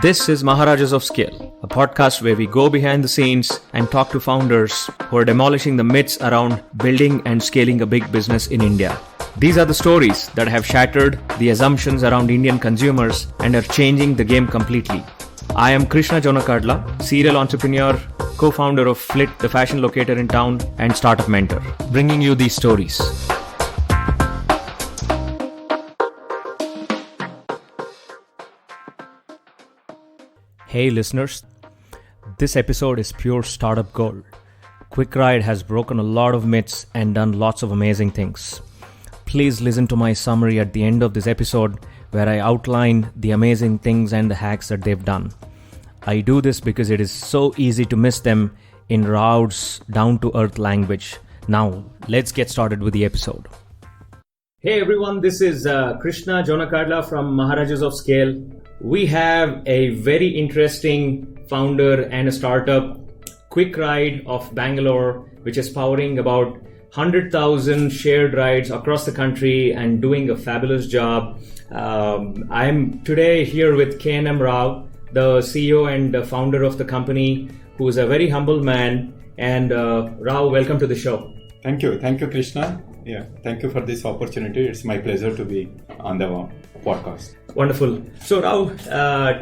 This is Maharajas of Scale, a podcast where we go behind the scenes and talk to founders who are demolishing the myths around building and scaling a big business in India. These are the stories that have shattered the assumptions around Indian consumers and are changing the game completely. I am Krishna serial entrepreneur, co-founder of Flit, the fashion locator in town, and startup mentor, bringing you these stories. Hey listeners, this episode is pure startup gold. Quick Ride has broken a lot of myths and done lots of amazing things. Please listen to my summary at the end of this episode where I outline the amazing things and the hacks that they've done. I do this because it is so easy to miss them in Rao's down-to-earth language. Now, let's get started with the episode. Hey everyone, this is Krishna from Maharajas of Scale. We have a very interesting founder and a startup, Quick Ride of Bangalore, which is powering about 100,000 shared rides across the country and doing a fabulous job. I'm today here with K.N.M Rao, the CEO and founder of the company, who is a very humble man. And Rao, welcome to the show. Thank you, Krishna. Yeah, thank you for this opportunity. It's my pleasure to be on the podcast. Wonderful. So Rao,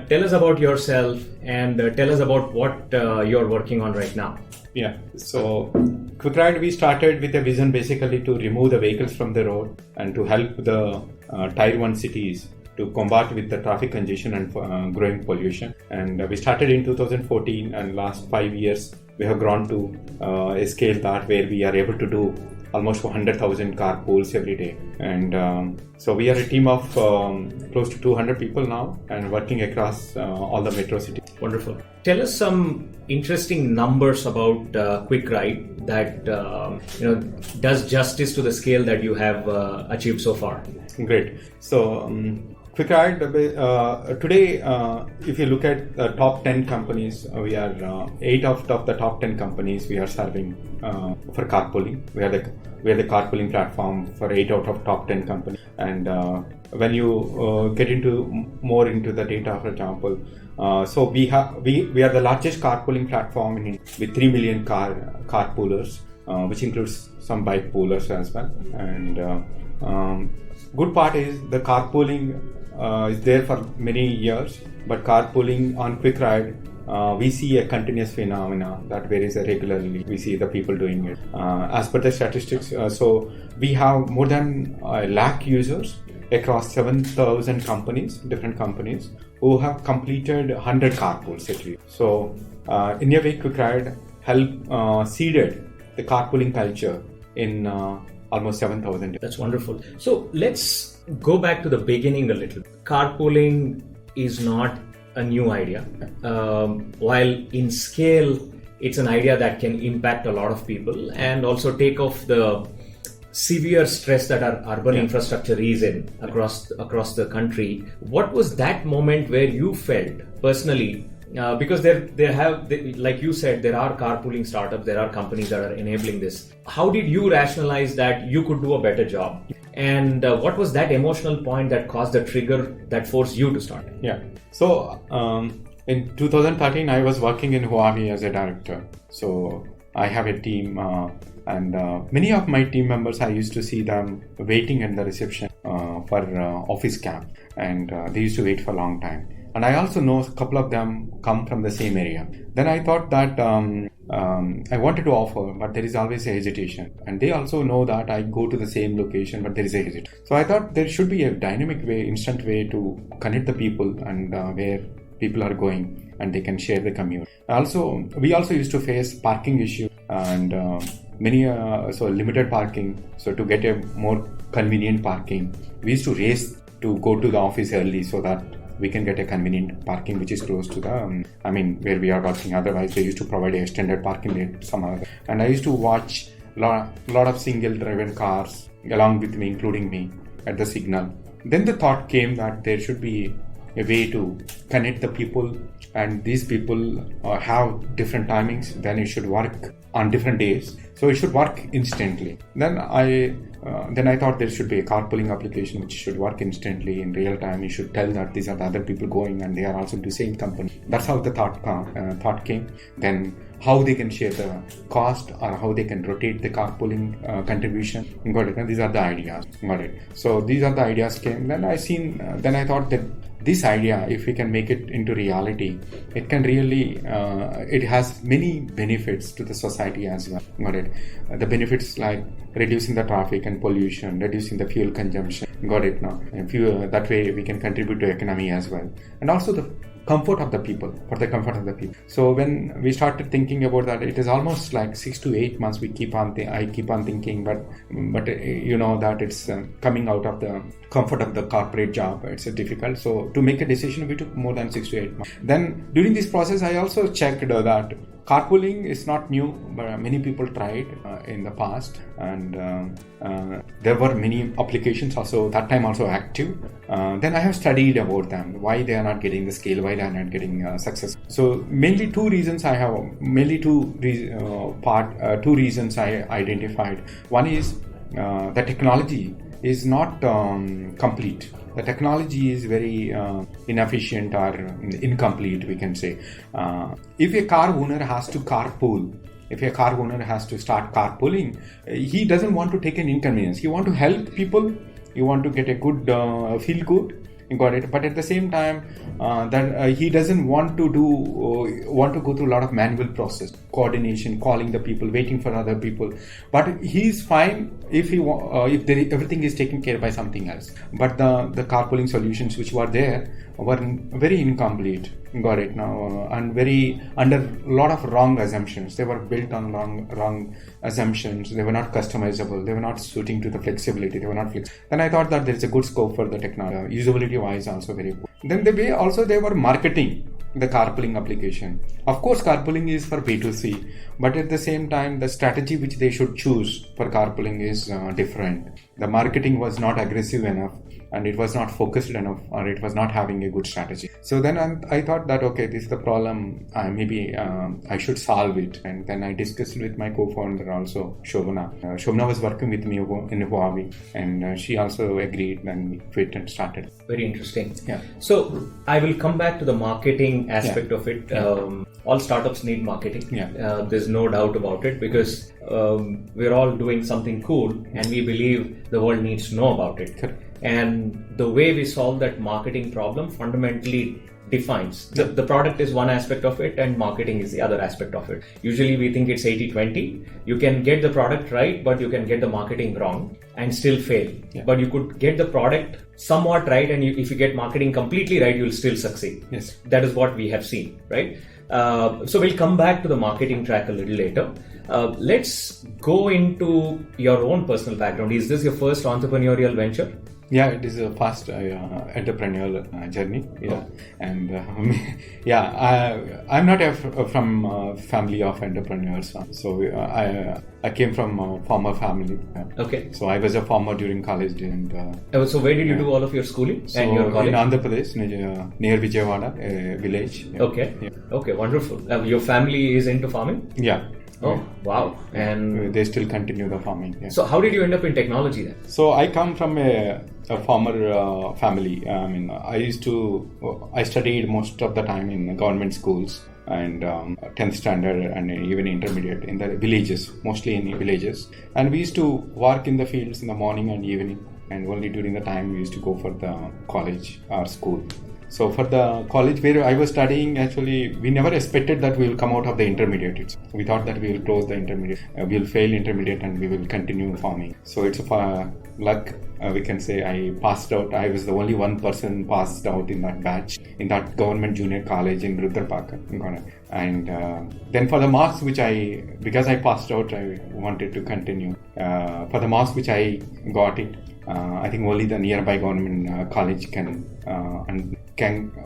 tell us about yourself and tell us about what you're working on right now. Yeah, so Quick Ride, we started with a vision basically to remove the vehicles from the road and to help the Tier 1 cities to combat with the traffic congestion and growing pollution. And we started in 2014, and last 5 years we have grown to a scale that where we are able to do almost 100,000 carpools every day. And so we are a team of close to 200 people now and working across all the metro cities. Wonderful. Tell us some interesting numbers about Quick Ride that does justice to the scale that you have achieved so far. Great. So Quick Ride, today, if you look at the top 10 companies, we are 8 of the top 10 companies we are serving for carpooling. We are the carpooling platform for 8 out of top 10 companies. And when you get more into the data, for example, so we are the largest carpooling platform in India with 3 million carpoolers, which includes some bike poolers as well. And good part is the carpooling is there for many years, but carpooling on Quick Ride, we see a continuous phenomena that varies regularly. We see the people doing it. As per the statistics, so we have more than 1 lakh users across 7,000 companies, different companies, who have completed 100 carpools at least. So in a way, Quick Ride helped seeded the carpooling culture in almost 7,000. That's wonderful. So let's go back to the beginning a little. Carpooling is not a new idea. While in scale, it's an idea that can impact a lot of people and also take off the severe stress that our urban infrastructure is in across the country. What was that moment where you felt personally? Because like you said, there are carpooling startups, there are companies that are enabling this. How did you rationalize that you could do a better job? And what was that emotional point that caused the trigger that forced you to start? Yeah. So in 2013, I was working in Huawei as a director. So I have a team and many of my team members, I used to see them waiting in the reception for office cab, and they used to wait for a long time. And I also know a couple of them come from the same area. Then I thought that I wanted to offer, but there is always a hesitation. And they also know that I go to the same location, but there is a hesitation. So I thought there should be a dynamic way, instant way to connect the people and where people are going and they can share the commute. We also used to face parking issue and so limited parking. So to get a more convenient parking, we used to race to go to the office early so that we can get a convenient parking which is close to the, where we are working. Otherwise, they used to provide a extended parking rate some other. And I used to watch a lot of single-driven cars along with me, including me, at the signal. Then the thought came that there should be a way to connect the people, and these people have different timings, then it should work on different days. So it should work instantly. Then I thought there should be a carpooling application which should work instantly in real time. You should tell that these are the other people going and they are also the same company. That's how the thought came. Then how they can share the cost or how they can rotate the carpooling contribution. Got it. And these are the ideas. Got it. So these are the ideas came. Then I thought that this idea, if we can make it into reality, it can really, it has many benefits to the society as well. Got it. The benefits like reducing the traffic and pollution, reducing the fuel consumption. Got it now. And that way we can contribute to economy as well. And also the comfort of the people, for the comfort of the people. So when we started thinking about that, it is almost like 6 to 8 months I keep on thinking, but you know that it's coming out of the comfort of the corporate job. It's difficult. So to make a decision, we took more than 6 to 8 months. Then during this process, I also checked that carpooling is not new, but many people tried in the past, and there were many applications also that time also active. Then I have studied about them, why they are not getting the scale, why they are not getting success. So mainly two reasons I identified. One is the technology is not complete. The technology is very inefficient or incomplete, we can say. If a car owner has to carpool, if a car owner has to start carpooling, he doesn't want to take an inconvenience. He wants to help people. He wants to get a good feel good. You got it. But at the same time, he doesn't want to go through a lot of manual process, coordination, calling the people, waiting for other people. But he's fine if everything is taken care by something else. But the carpooling solutions which were there were very incomplete. Got it now, and very under a lot of wrong assumptions. They were built on wrong assumptions. They were not customizable. They were not suiting to the flexibility. They were not flexible. Then I thought that there is a good scope for the technology. Usability wise also very good. Then the way also they were marketing the carpooling application. Of course, carpooling is for B2C, but at the same time, the strategy which they should choose for carpooling is different. The marketing was not aggressive enough, and it was not focused enough, or it was not having a good strategy. So then I thought that, okay, this is the problem. Maybe I should solve it. And then I discussed with my co-founder also, Shobana. Shobana was working with me in Huawei, and she also agreed, and we quit and started. Very interesting. Yeah. So I will come back to the marketing aspect of it. All startups need marketing. There's no doubt about it, because we're all doing something cool, and we believe the world needs to know about it. Correct. And the way we solve that marketing problem fundamentally defines. The product is one aspect of it, and marketing is the other aspect of it. Usually we think it's 80-20. You can get the product right, but you can get the marketing wrong and still fail. But you could get the product somewhat right, and if you get marketing completely right, you'll still succeed. Yes. That is what we have seen, right? So we'll come back to the marketing track a little later. Let's go into your own personal background. Is this your first entrepreneurial venture? Yeah, it is a fast entrepreneurial journey. And I'm not from family of entrepreneurs. So I came from a farmer family. Okay. So I was a farmer during college. And so where did you do all of your schooling and your college? In Andhra Pradesh, near Vijayawada, a village. Okay. Okay, wonderful. Your family is into farming? Yeah. Oh, wow. And they still continue the farming. Yeah. So how did you end up in technology then? So I come from a farmer family. I studied most of the time in government schools and 10th standard and even intermediate in the villages, mostly in villages. And we used to work in the fields in the morning and evening, and only during the time we used to go for the college or school. So for the college where I was studying, actually, we never expected that we will come out of the intermediate. We thought that we will close the intermediate, we will fail intermediate, and we will continue farming. So it's a luck, we can say. I passed out. I was the only one person passed out in that batch, in that government junior college in Rudrapaka. And then for the marks because I passed out, I wanted to continue. For the marks which I got it, I think only the nearby government college can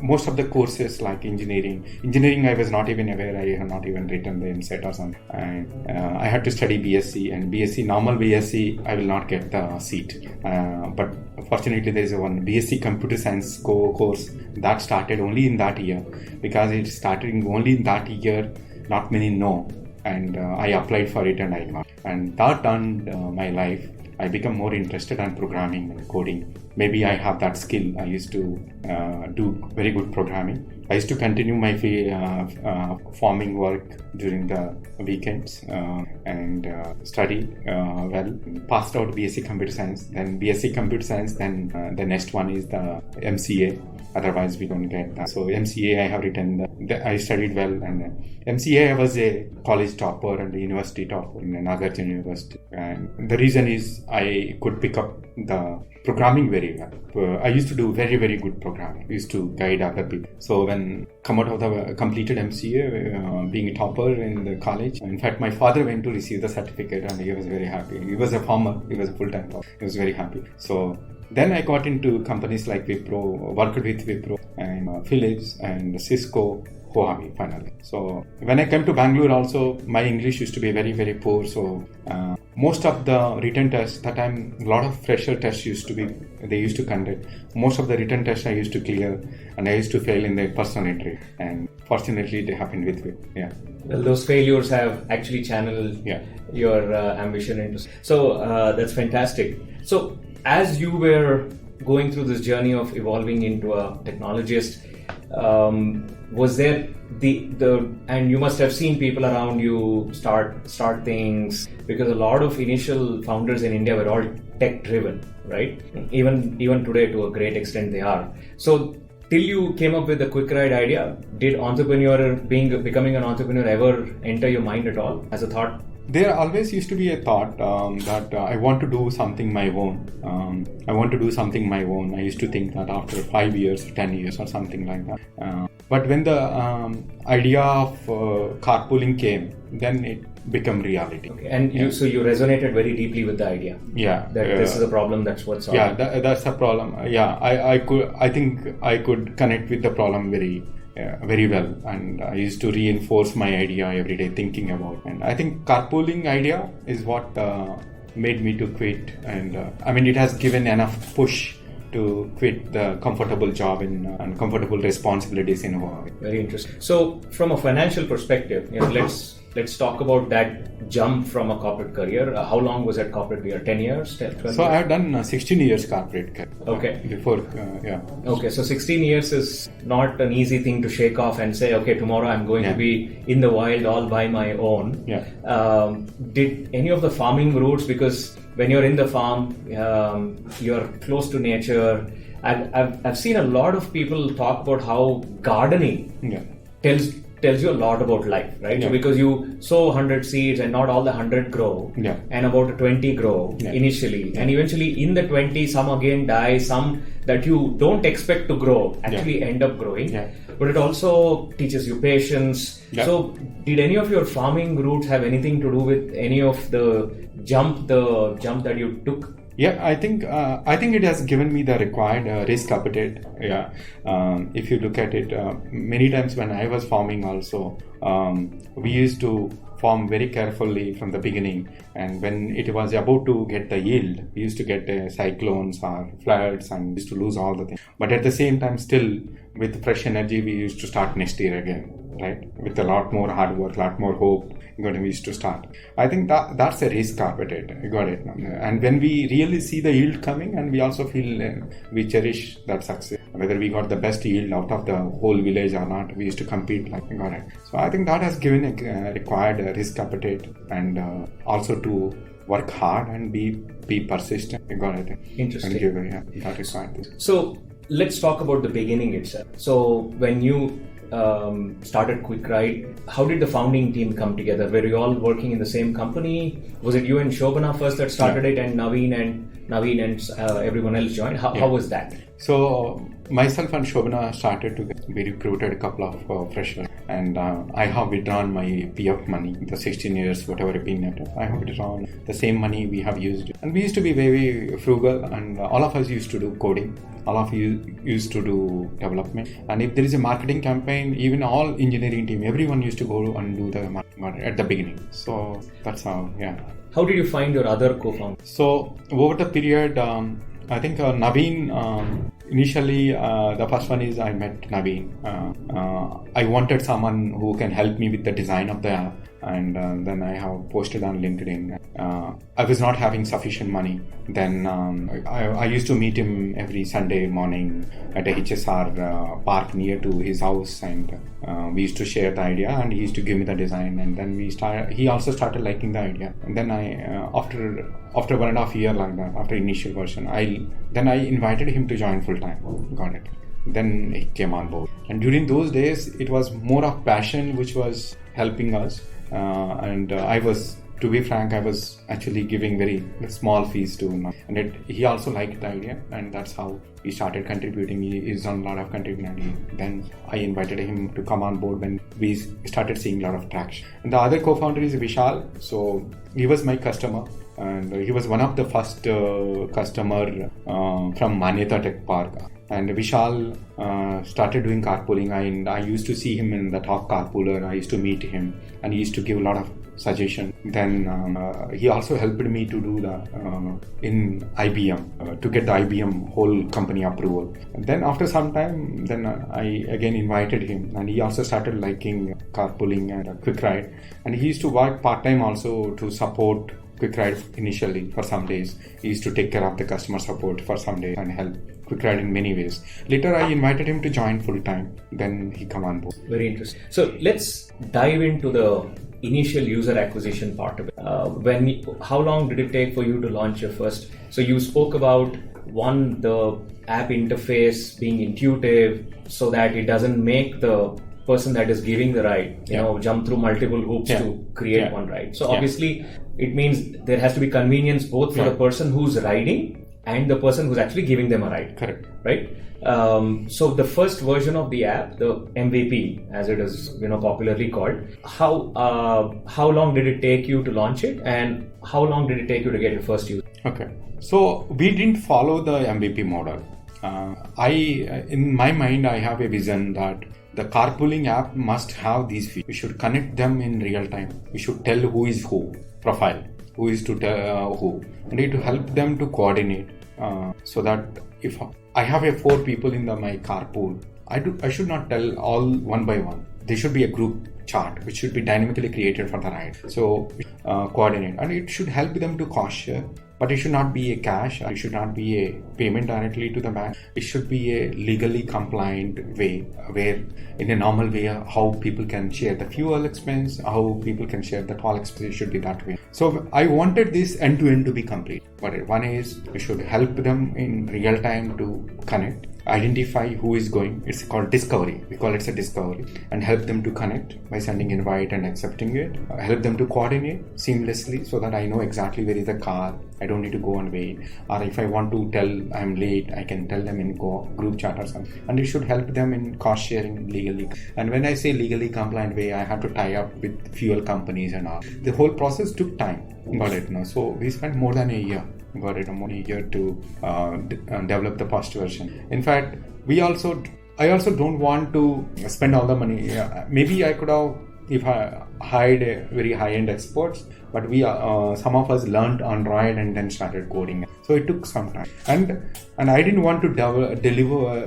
most of the courses like engineering I was not even aware. I had not even written the MSET or something, and I had to study BSc, and normal BSc I will not get the seat, but fortunately there is one BSc Computer Science course that started only in that year, because it started only in that year, not many know, and I applied for it and I got, and that turned my life. I become more interested in programming and coding. Maybe I have that skill. I used to do very good programming. I used to continue my farming work during the weekends and study well. Passed out BSc Computer Science, then BSc Computer Science, then the next one is the MCA. Otherwise, we don't get that. So MCA, I have written. I studied well, and MCA I was a college topper and a university topper in another university. And the reason is I could pick up the programming very well. I used to do very, very good programming. I used to guide other people. So when come out of the completed MCA, being a topper in the college, in fact, my father went to receive the certificate and he was very happy. He was a farmer. He was a full-time farmer. He was very happy. So then I got into companies like Wipro, worked with Wipro and Philips and Cisco, Huawei finally. So when I came to Bangalore also, my English used to be very, very poor. So most of the written tests that a lot of fresher tests they used to conduct. Most of the written tests I used to clear, and I used to fail in the personal entry. And fortunately, it happened with me. Yeah. Well, those failures have actually channeled your ambition into. So that's fantastic. So as you were going through this journey of evolving into a technologist, was there and you must have seen people around you start things, because a lot of initial founders in India were all tech driven, right? Even today to a great extent they are. So till you came up with the quick ride idea, did becoming an entrepreneur ever enter your mind at all as a thought? There always used to be a thought that I want to do something my own. I used to think that after 5 years, 10 years or something like that. But when the idea of carpooling came, then it became reality. Okay. And so you resonated very deeply with the idea. Yeah. That this is a problem, that's what's solved. Yeah, that's a problem. Yeah, I think I could connect with the problem very well, and I used to reinforce my idea every day, thinking about it. And I think carpooling idea is what made me to quit, and it has given enough push to quit the comfortable job and comfortable responsibilities in Huawei. Very interesting. So from a financial perspective, let's talk about that jump from a corporate career. How long was that corporate career? 10 years? 12 so I have done 16 years corporate career. Okay. Before, Okay, so 16 years is not an easy thing to shake off and say, okay, tomorrow I'm going to be in the wild all by my own. Yeah. Did any of the farming routes, because when you're in the farm, you're close to nature. I've seen a lot of people talk about how gardening tells you a lot about life, right? Yeah. So because you sow 100 seeds and not all the 100 grow, and about 20 grow initially, and eventually in the 20 some again die, some that you don't expect to grow actually end up growing. But it also teaches you patience. So did any of your farming routes have anything to do with any of the jump that you took? Yeah, I think it has given me the required risk appetite. Yeah, if you look at it, many times when I was farming also, we used to farm very carefully from the beginning, and when it was about to get the yield, we used to get cyclones or floods and used to lose all the things. But at the same time, still with fresh energy, we used to start next year again, right? With a lot more hard work, lot more hope. We used to start. I think that's a risk appetite. You got it. And when we really see the yield coming, and we also feel we cherish that success. Whether we got the best yield out of the whole village or not, we used to compete like we got it. So I think that has given a required risk appetite, and also to work hard and be persistent. You got it. Interesting. That required this. So let's talk about the beginning itself. So when you started Quick Ride, how did the founding team come together? Were you all working in the same company? Was it you and Shobana first that started it, and Naveen and everyone else joined? How was that? So myself and Shobana started together. We recruited a couple of freshers, and I have withdrawn my PF money, the 16 years, whatever I've been at. I have withdrawn the same money we have used. And we used to be very frugal, and all of us used to do coding. All of you used to do development. And if there is a marketing campaign, even all engineering team, everyone used to go and do the marketing at the beginning. So that's how, yeah. How did you find your other co-founders? So over the period, I think Naveen, initially the first one is I met Naveen. I wanted someone who can help me with the design of the app, and then I have posted on LinkedIn. I was not having sufficient money. Then I used to meet him every Sunday morning at a HSR park near to his house, and we used to share the idea, and he used to give me the design, and then he also started liking the idea. And then after 1.5 years like that, after initial version, I invited him to join full time. Got it. Then he came on board, and during those days it was more of passion which was helping us, and to be frank, I was actually giving very small fees to him, and he also liked the idea, and that's how he started contributing. He is on a lot of contributing. Then I invited him to come on board when we started seeing a lot of traction. And the other co-founder is Vishal. So he was my customer, and he was one of the first customer from Manyata Tech Park. And Vishal started doing carpooling, and I used to see him in the top carpooler. I used to meet him, and he used to give a lot of suggestion. Then he also helped me to do in IBM, to get the IBM whole company approval. And then after some time, then I again invited him, and he also started liking carpooling and Quick Ride. And he used to work part-time also to support Quick Ride initially for some days. He used to take care of the customer support for some days and help Quick Ride in many ways. Later I invited him to join full time. Then he come on board. Very interesting. So let's dive into the initial user acquisition part of it. How long did it take for you to launch your first? So you spoke about the app interface being intuitive so that it doesn't make the person that is giving the ride, jump through multiple hoops to create one ride. So obviously it means there has to be convenience both for the person who's riding and the person who's actually giving them a ride. Correct. Right? So the first version of the app, the MVP, as it is popularly called, how long did it take you to launch it, and how long did it take you to get your first user? Okay. So we didn't follow the MVP model. In my mind, I have a vision that the carpooling app must have these features. We should connect them in real time. We should tell who is who, profile, who is to tell who. And need to help them to coordinate so that if I have 4 people in my carpool, I should not tell all one by one. There should be a group chart which should be dynamically created for the ride. So coordinate, and it should help them to cost share. But it should not be a cash, it should not be a payment directly to the bank. It should be a legally compliant way, where in a normal way, how people can share the fuel expense, how people can share the toll expense, it should be that way. So I wanted this end-to-end to be complete. But one is, we should help them in real time to connect, identify who is going. It's called discovery. We call it a discovery, and help them to connect by sending invite and accepting it. Help them to coordinate seamlessly so that I know exactly where is the car. I don't need to go and wait. Or if I want to tell I'm late, I can tell them in group chat or something. And it should help them in cost sharing legally. And when I say legally compliant way, I have to tie up with fuel companies and all. The whole process took time. Got it? No? So we spent more than a year. Got it? More than a year to develop the first version. In fact, I also don't want to spend all the money. Maybe I could have, if I hired a very high-end experts, but some of us learned Android and then started coding. So it took some time, and I didn't want to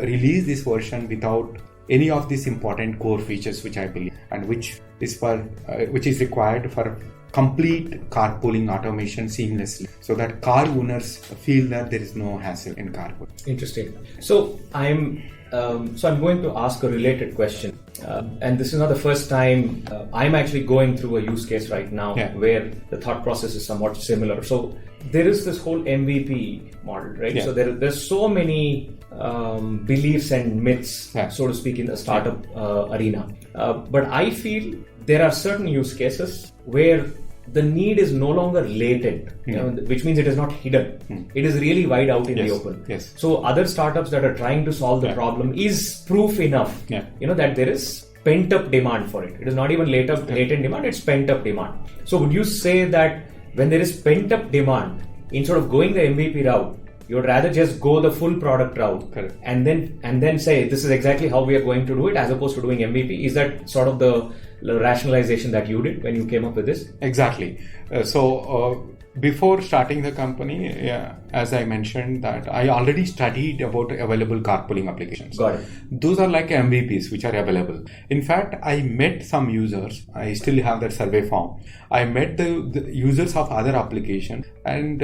release this version without any of these important core features which I believe, and which is required for complete carpooling automation seamlessly, so that car owners feel that there is no hassle in carpooling. Interesting. So I'm going to ask a related question, and this is not the first time I'm actually going through a use case right now where the thought process is somewhat similar. So there is this whole MVP model, right? So there's so many beliefs and myths, so to speak, in the startup arena. But I feel there are certain use cases where the need is no longer latent, which means it is not hidden. It is really wide out in the open. So other startups that are trying to solve the problem is proof enough, that there is pent-up demand for it. It is not even latent demand, it's pent-up demand. So would you say that when there is pent-up demand, instead of going the MVP route, you would rather just go the full product route? Correct. and then say this is exactly how we are going to do it, as opposed to doing MVP? Is that sort of the rationalization that you did when you came up with this? Exactly. Before starting the company, as I mentioned, that I already studied about available carpooling applications. Got it. Those are like MVPs which are available. In fact, I met some users. I still have that survey form. I met the users of other applications, and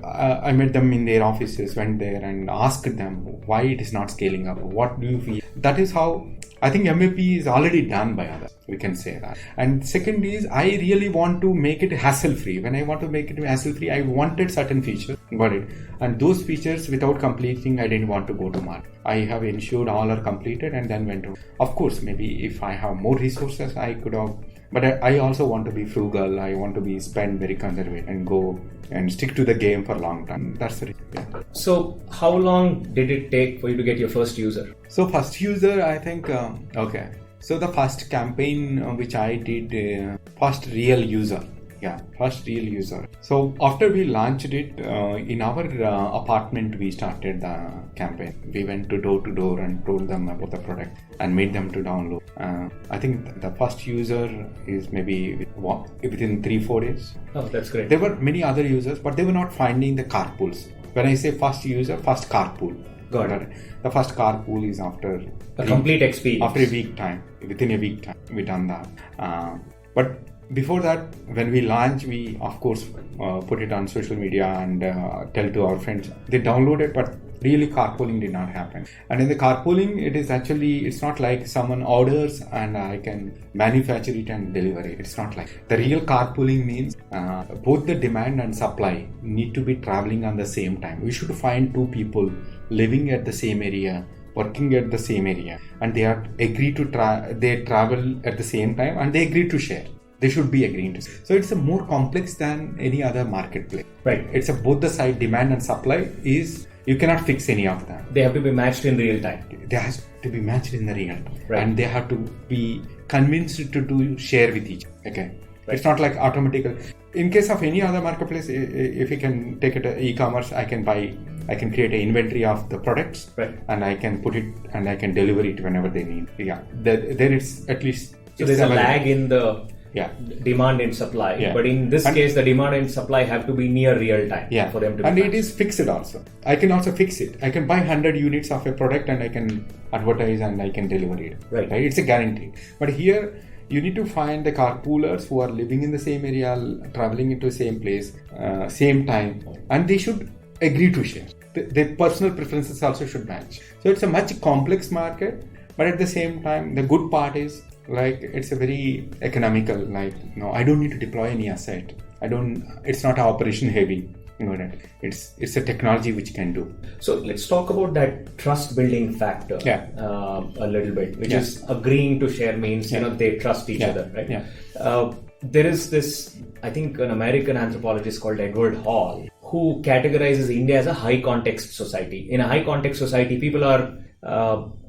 I met them in their offices, went there and asked them why it is not scaling up. What do you feel? That is how I think MVP is already done by others. We can say that. And second is, I really want to make it hassle-free. When I want to make it hassle-free, I wanted certain features. Got it. And those features, without completing, I didn't want to go to market. I have ensured all are completed and then went to. Of course, maybe if I have more resources, I could have. But I also want to be frugal. I want to be spend very conservative and go and stick to the game for a long time. That's the reason. Yeah. So how long did it take for you to get your first user? So first user, I think, okay. So the first campaign which I did, first real user. So after we launched it, in our apartment, we started the campaign. We went to door and told them about the product and made them to download. I think the first user is maybe within 3-4 days. Oh, that's great. There were many other users, but they were not finding the carpools. When I say first user, first carpool. Got it. The first carpool is after a complete experience. After a week time, within a week time, we done that. But before that, when we launched, we of course put it on social media and tell to our friends. They downloaded, but really carpooling did not happen. And in the carpooling, it's not like someone orders and I can manufacture it and deliver it. It's not like. The real carpooling means both the demand and supply need to be traveling on the same time. We should find two people living at the same area, working at the same area, and they are agree to they travel at the same time and they agree to share. They should be agreeing to. So it's a more complex than any other marketplace. Right. It's both the side demand and supply is. You cannot fix any of them. They have to be matched in real time. They have to be matched in the real time. Right. And they have to be convinced to share with each other. Okay. Right. It's not like automatically. In case of any other marketplace, if you can take it e-commerce, I can create an inventory of the products. Right. And I can put it and I can deliver it whenever they need. Yeah. There is at least. So there's a lag in the demand and supply, yeah. But in this case, the demand and supply have to be near real time for them to be. And it is fixed also. I can also fix it. I can buy 100 units of a product and I can advertise and I can deliver it. Right. It's a guarantee. But here, you need to find the carpoolers who are living in the same area, traveling into the same place, same time, and they should agree to share. Their personal preferences also should match. So it's a much complex market, but at the same time, the good part is it's a very economical. I don't need to deploy any asset. It's not operation heavy. It's a technology which can do. So let's talk about that trust building factor a little bit, which is agreeing to share means they trust each other, right? Yeah. There is this, I think, an American anthropologist called Edward Hall who categorizes India as a high context society. In a high context society, people are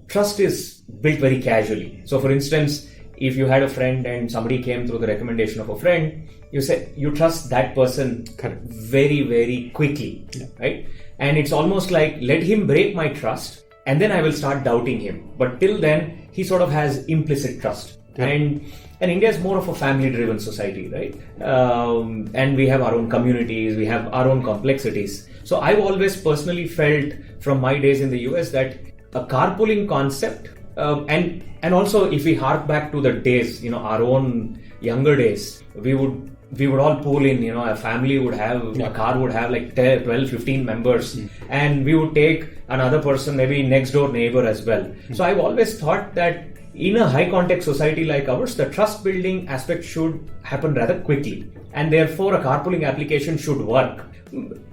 trust is built very casually. So for instance, if you had a friend and somebody came through the recommendation of a friend, you say you trust that person very, very quickly, right? And it's almost like, let him break my trust and then I will start doubting him. But till then, he sort of has implicit trust. Yeah. And India is more of a family-driven society, right? And we have our own communities, we have our own complexities. So I've always personally felt from my days in the US that a carpooling concept, and also if we hark back to the days, our own younger days, we would all pool in, a family would have, a car would have like 10, 12, 15 members, and we would take another person, maybe next door neighbor as well. So I've always thought that in a high context society like ours, the trust building aspect should happen rather quickly, and therefore a carpooling application should work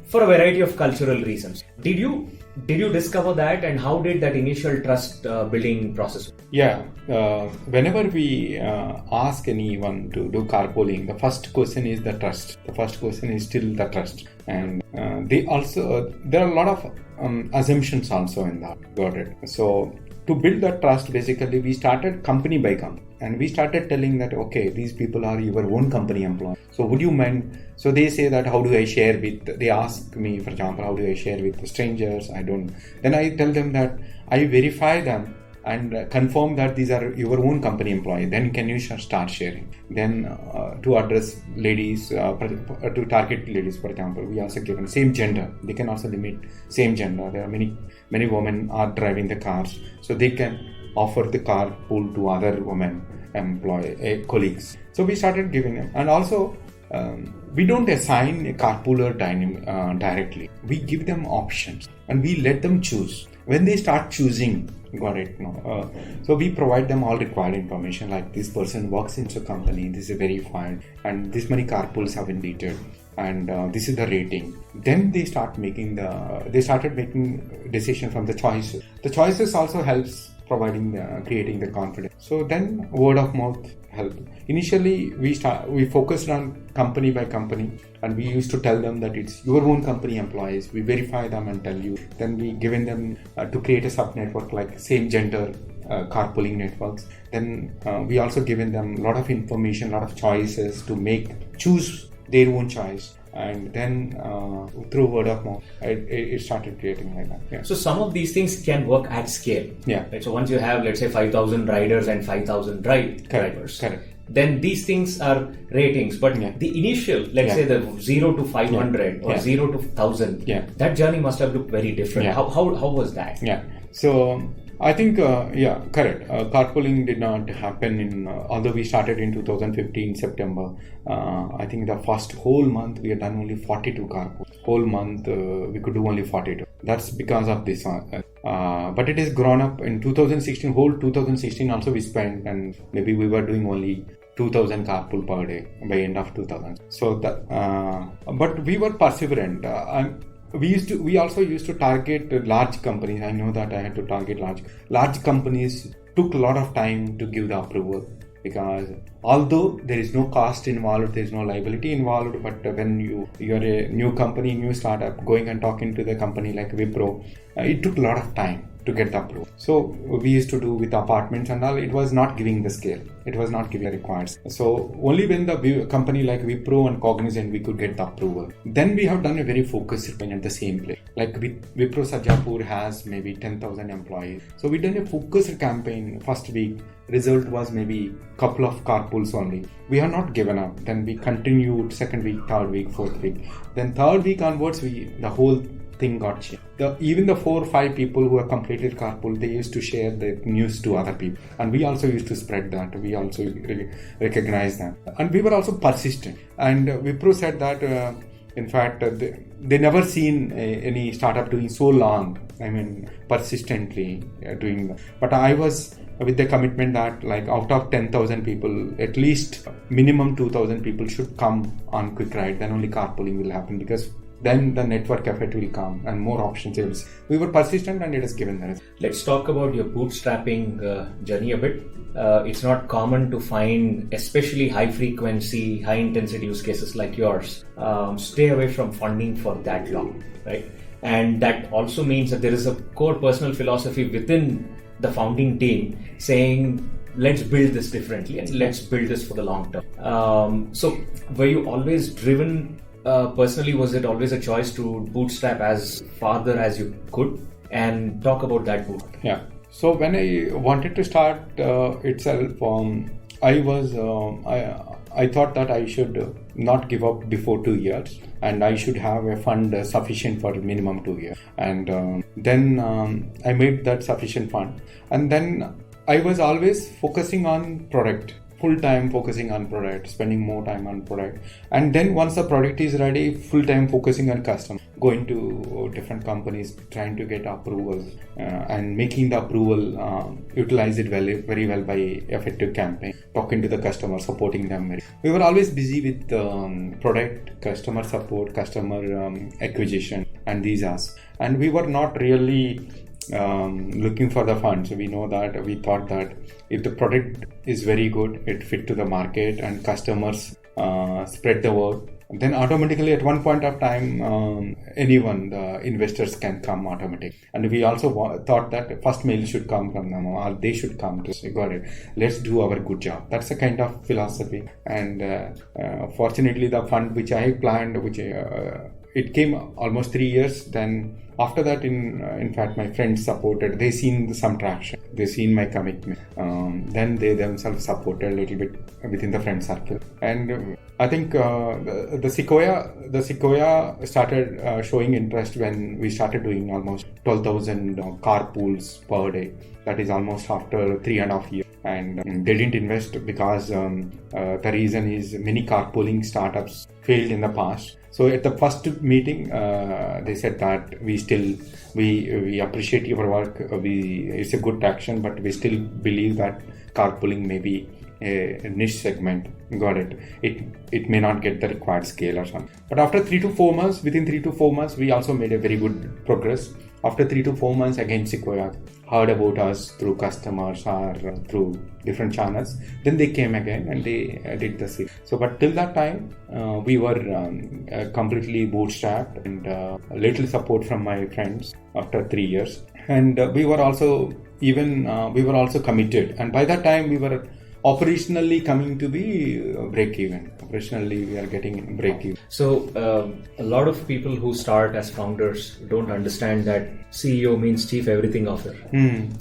for a variety of cultural reasons. Did you discover that, and how did that initial trust building process work? Yeah, whenever we ask anyone to do carpooling, the first question is the trust. The first question is still the trust, and there are a lot of assumptions also in that. Got it. So to build that trust, basically, we started company by company. And we started telling that, okay, these people are your own company employees. So would you mind? So they say that, how do I share with, they ask me, for example, how do I share with strangers? I don't. Then I tell them that I verify them and confirm that these are your own company employee. Then can you start sharing? Then to address ladies, to target ladies, for example, we also given same gender. They can also limit same gender. There are many women are driving the cars, so they can offer the carpool to other women colleagues. So we started giving them, and also we don't assign a carpooler directly. We give them options and we let them choose. When they start choosing, got it? No. So we provide them all required information, like this person works in a company, this is verified, and this many carpools have been rated, and this is the rating. Then they started making decision from the choices. The choices also helps creating the confidence. So then word of mouth help. Initially we focused on company by company, and we used to tell them that it's your own company employees. We verify them and tell you. Then we given them to create a sub network like same gender carpooling networks. Then we also given them a lot of information, a lot of choices to choose their own choice. And then through word of mouth, it started creating like that. Yeah. So some of these things can work at scale. Yeah. Right? So once you have, let's say, 5,000 riders and 5,000 drivers. Correct. Then these things are ratings. But the initial, let's say the 0 to 500 or 0 to 1,000, that journey must have looked very different. How was that? Yeah. So I think, correct. Carpooling did not happen although we started in 2015 September. I think the first whole month we had done only 42 carpools. Whole month we could do only 42. That's because of this. But it has grown up in 2016. Whole 2016 also we spent, and maybe we were doing only 2,000 carpool per day by end of 2000. So that, but we were perseverant. We also used to target large companies. I know that I had to target large companies. Took a lot of time to give the approval, because although there is no cost involved, there is no liability involved, but when you're a new company, new startup, going and talking to the company like Wipro, it took a lot of time to get the approval. So we used to do with apartments and all, it was not giving the scale. It was not giving the required. So only when the company like Wipro and Cognizant, we could get the approval. Then we have done a very focused campaign at the same place. Like Wipro Sajapur has maybe 10,000 employees. So we done a focused campaign first week. Result was maybe couple of carpools only. We have not given up. Then we continued second week, third week, fourth week. Then third week onwards, the whole thing got changed. Even the 4 or 5 people who have completed carpool, they used to share the news to other people, and we also used to spread that. We also recognize that, and we were also persistent. And Wipro said that in fact they never seen any startup doing so long. I mean, persistently doing that. But I was with the commitment that like out of 10,000 people, at least minimum 2,000 people should come on Quick Ride. Then only carpooling will happen, because then the network effect will come and more options. We were persistent, and it has given the result. Let's talk about your bootstrapping journey a bit. It's not common to find, especially high frequency, high intensity use cases like yours, stay away from funding for that long, right? And that also means that there is a core personal philosophy within the founding team saying, let's build this differently and let's build this for the long term. So were you always driven personally? Was it always a choice to bootstrap as farther as you could? And talk about that boot. Yeah. So when I wanted to start itself, I thought that I should not give up before 2 years, and I should have a fund sufficient for minimum 2 years. And then I made that sufficient fund, and then I was always focusing on product. Full time focusing on product, spending more time on product, and then once the product is ready, full time focusing on customer, going to different companies, trying to get approvals, and making the approval, utilize it very well by effective campaign, talking to the customer, supporting them. We were always busy with product, customer support, customer acquisition, and these aspects, and we were not really looking for the funds. We thought that if the product is very good, it fit to the market and customers spread the word, Then automatically at one point of time, anyone, the investors can come automatically. And we also thought that first mail should come from them, or they should come to say, got it, let's do our good job. That's the kind of philosophy. And fortunately, the fund which I planned, it came almost 3 years. Then after that, in fact, my friends supported. They seen some traction. They seen my commitment. Then they themselves supported a little bit within the friend circle. And I think the Sequoia started showing interest when we started doing almost 12,000 carpools per day. That is almost after 3.5 years. And they didn't invest because the reason is many carpooling startups failed in the past. So at the first meeting, they said that we appreciate your work. It's a good traction, but we still believe that carpooling may be a niche segment. Got it. It may not get the required scale or something. But after within 3 to 4 months, we also made a very good progress. After 3 to 4 months, again Sequoia heard about us through customers or through different channels. Then they came again and they did the same. So, but till that time, we were completely bootstrapped and a little support from my friends after 3 years. And we were also committed. And by that time, we were operationally coming to be break even. Operationally, we are getting break even. So a lot of people who start as founders don't understand that CEO means Chief Everything Officer,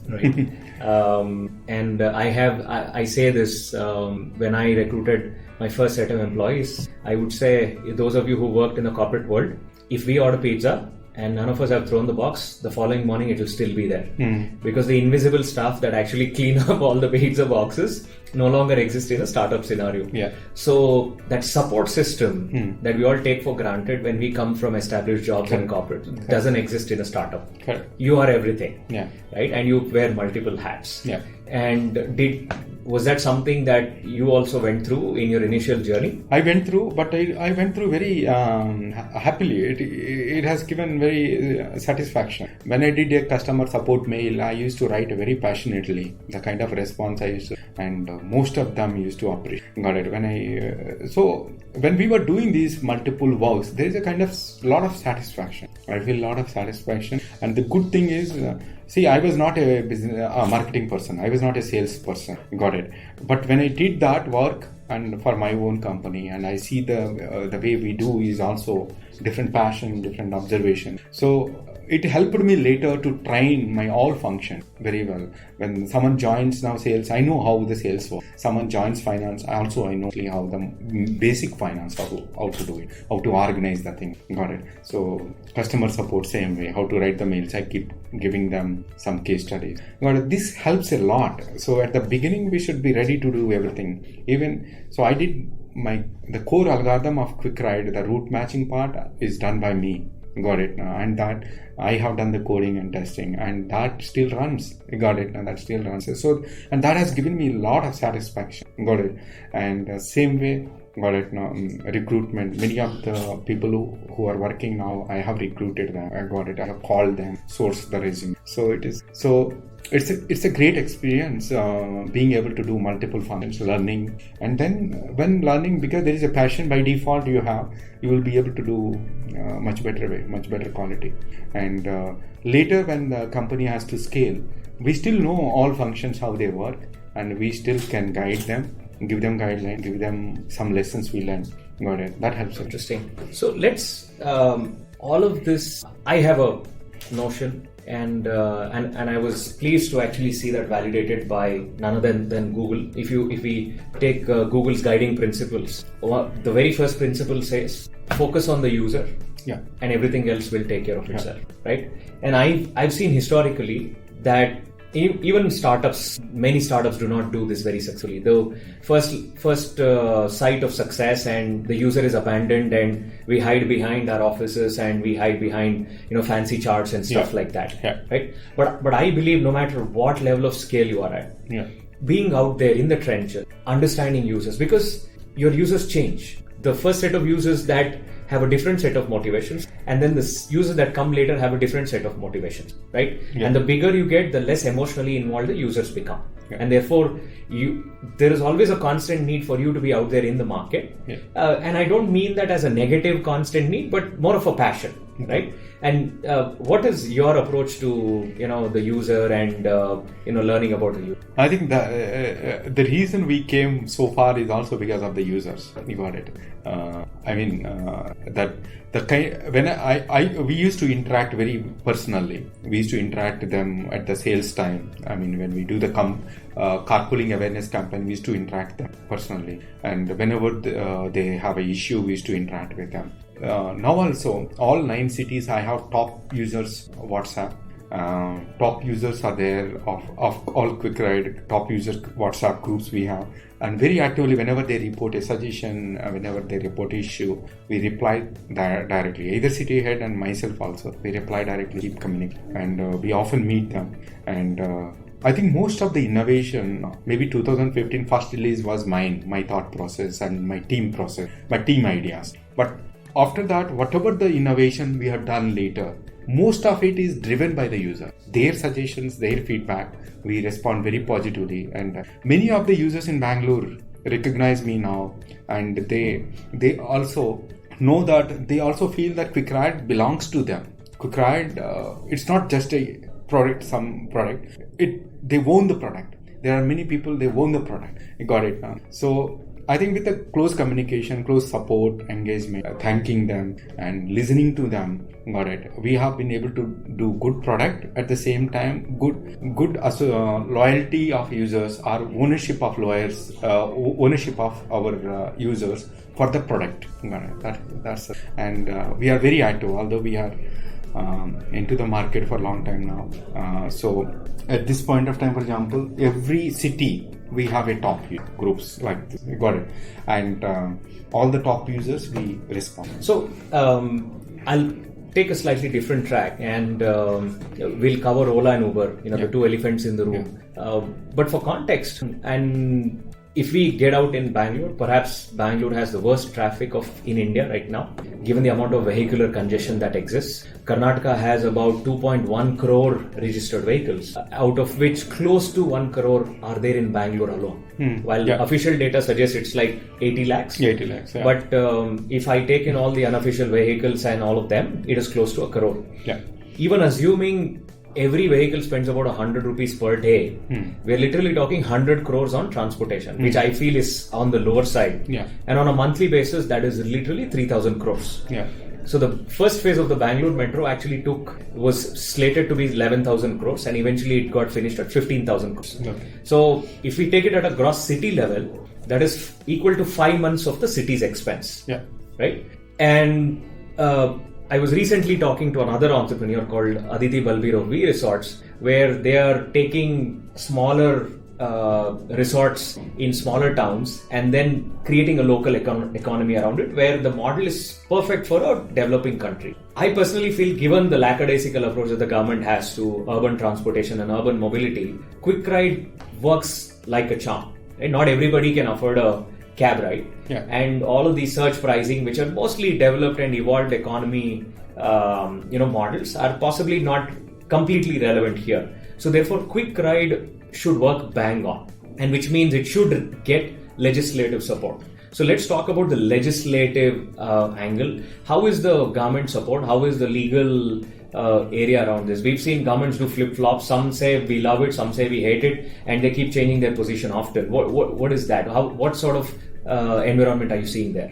right? And I say this when I recruited my first set of employees. I would say, those of you who worked in the corporate world, if we order pizza and none of us have thrown the box, the following morning it will still be there. Because the invisible staff that actually clean up all the pizza boxes no longer exist in a startup scenario. Yeah. So that support system that we all take for granted when we come from established jobs and corporate doesn't exist in a startup. Correct. You are everything. Yeah. Right? And you wear multiple hats. Yeah. And was that something that you also went through in your initial journey? I went through, but I went through very happily. It has given very satisfaction. When I did a customer support mail, I used to write very passionately. The kind of response I used to, and most of them used to appreciate. Got it. So when we were doing these multiple works, there is a kind of lot of satisfaction. I feel a lot of satisfaction. And the good thing is, I was not a marketing person. I was not a sales person. Got it. But when I did that work and for my own company, and I see the way we do is also different passion, different observation. So it helped me later to train my all function very well. When someone joins now sales, I know how the sales work. Someone joins finance, I know how the basic finance, how to do it, how to organize the thing. Got it. So customer support, same way, how to write the mails. I keep giving them some case studies. Got it. This helps a lot. So at the beginning, we should be ready to do everything. I did the core algorithm of Quick Ride, the route matching part is done by me. Got it. And that I have done the coding and testing, and that still runs. Got it. And that still runs. So, and that has given me a lot of satisfaction. Got it. And same way, got it. Now, recruitment. Many of the people who are working now, I have recruited them. I got it. I have called them, sourced the resume. It's a great experience being able to do multiple functions, learning, and then when learning, because there is a passion by default you will be able to do much better quality. And later when the company has to scale, we still know all functions, how they work, and we still can guide them, give them guidelines, give them some lessons we learned. Got it. That helps. Interesting. So let's all of this. I have a notion. And I was pleased to actually see that validated by none other than Google. If we take Google's guiding principles, the very first principle says focus on the user, and everything else will take care of itself, right? And I've seen historically that even startups, many startups do not do this very successfully. The first site of success, and the user is abandoned, and we hide behind our offices and we hide behind fancy charts and stuff like that, right? But I believe no matter what level of scale you are at, being out there in the trenches, understanding users, because your users change. The first set of users that have a different set of motivations, and then the users that come later have a different set of motivations, right? Yeah. And the bigger you get, the less emotionally involved the users become. Yeah. And therefore, there is always a constant need for you to be out there in the market. Yeah. And I don't mean that as a negative constant need, but more of a passion, right? And what is your approach to the user and learning about the user? I think the reason we came so far is also because of the users. You got it. We used to interact very personally. We used to interact with them at the sales time. I mean, when we do the carpooling awareness campaign, we used to interact them personally. And whenever they have an issue, we used to interact with them. Now also, all 9 cities, I have top users WhatsApp. Top users are there of all Quick Ride, top users WhatsApp groups we have, and very actively whenever they report a suggestion, whenever they report issue, we reply directly. Either city head and myself also, we reply directly, keep communicating, and we often meet them. And I think most of the innovation, maybe 2015 first release was my thought process and my team ideas. But after that, whatever the innovation we have done later, most of it is driven by the user. Their suggestions, their feedback, we respond very positively. And many of the users in Bangalore recognize me now, and they also know that they also feel that Quick Ride belongs to them. Quick Ride, it's not just a product, some product. They own the product. There are many people, they own the product. You got it. So I think with the close communication, close support, engagement, thanking them and listening to them, got it. We have been able to do good product, at the same time good loyalty of users, our ownership of ownership of our users for the product. Got it. That's it. And we are very active, although we are into the market for a long time now. So at this point of time, for example, every city we have a top groups like this. We got it. And all the top users we respond. So I'll take a slightly different track, and we'll cover Ola and Uber, the two elephants in the room. But for context, and if we get out in Bangalore, perhaps Bangalore has the worst traffic in India right now, given the amount of vehicular congestion that exists. Karnataka has about 2.1 crore registered vehicles, out of which close to 1 crore are there in Bangalore alone. While official data suggests it's like 80 lakhs. 80 lakhs, yeah. But if I take in all the unofficial vehicles and all of them, it is close to 1 crore. Yeah. Even assuming every vehicle spends about 100 rupees per day, we're literally talking 100 crores on transportation, which I feel is on the lower side. Yeah. And on a monthly basis, that is literally 3,000 crores. Yeah. So the first phase of the Bangalore Metro actually was slated to be 11,000 crores, and eventually it got finished at 15,000 crores. Okay. So if we take it at a gross city level, that is equal to 5 months of the city's expense. Yeah. Right? And I was recently talking to another entrepreneur called Aditi Balbir of V Resorts, where they are taking smaller resorts in smaller towns and then creating a local economy around it, where the model is perfect for a developing country. I personally feel, given the lackadaisical approach that the government has to urban transportation and urban mobility, Quick Ride works like a charm. Right? Not everybody can afford a cab ride, and all of these search pricing, which are mostly developed and evolved economy models, are possibly not completely relevant here. So therefore, Quick Ride should work bang on, and which means it should get legislative support. So let's talk about the legislative angle. How is the government support? How is the legal area around this? We've seen governments do flip-flops. Some say we love it, some say we hate it, and they keep changing their position often. What is that? What sort of environment are you seeing there?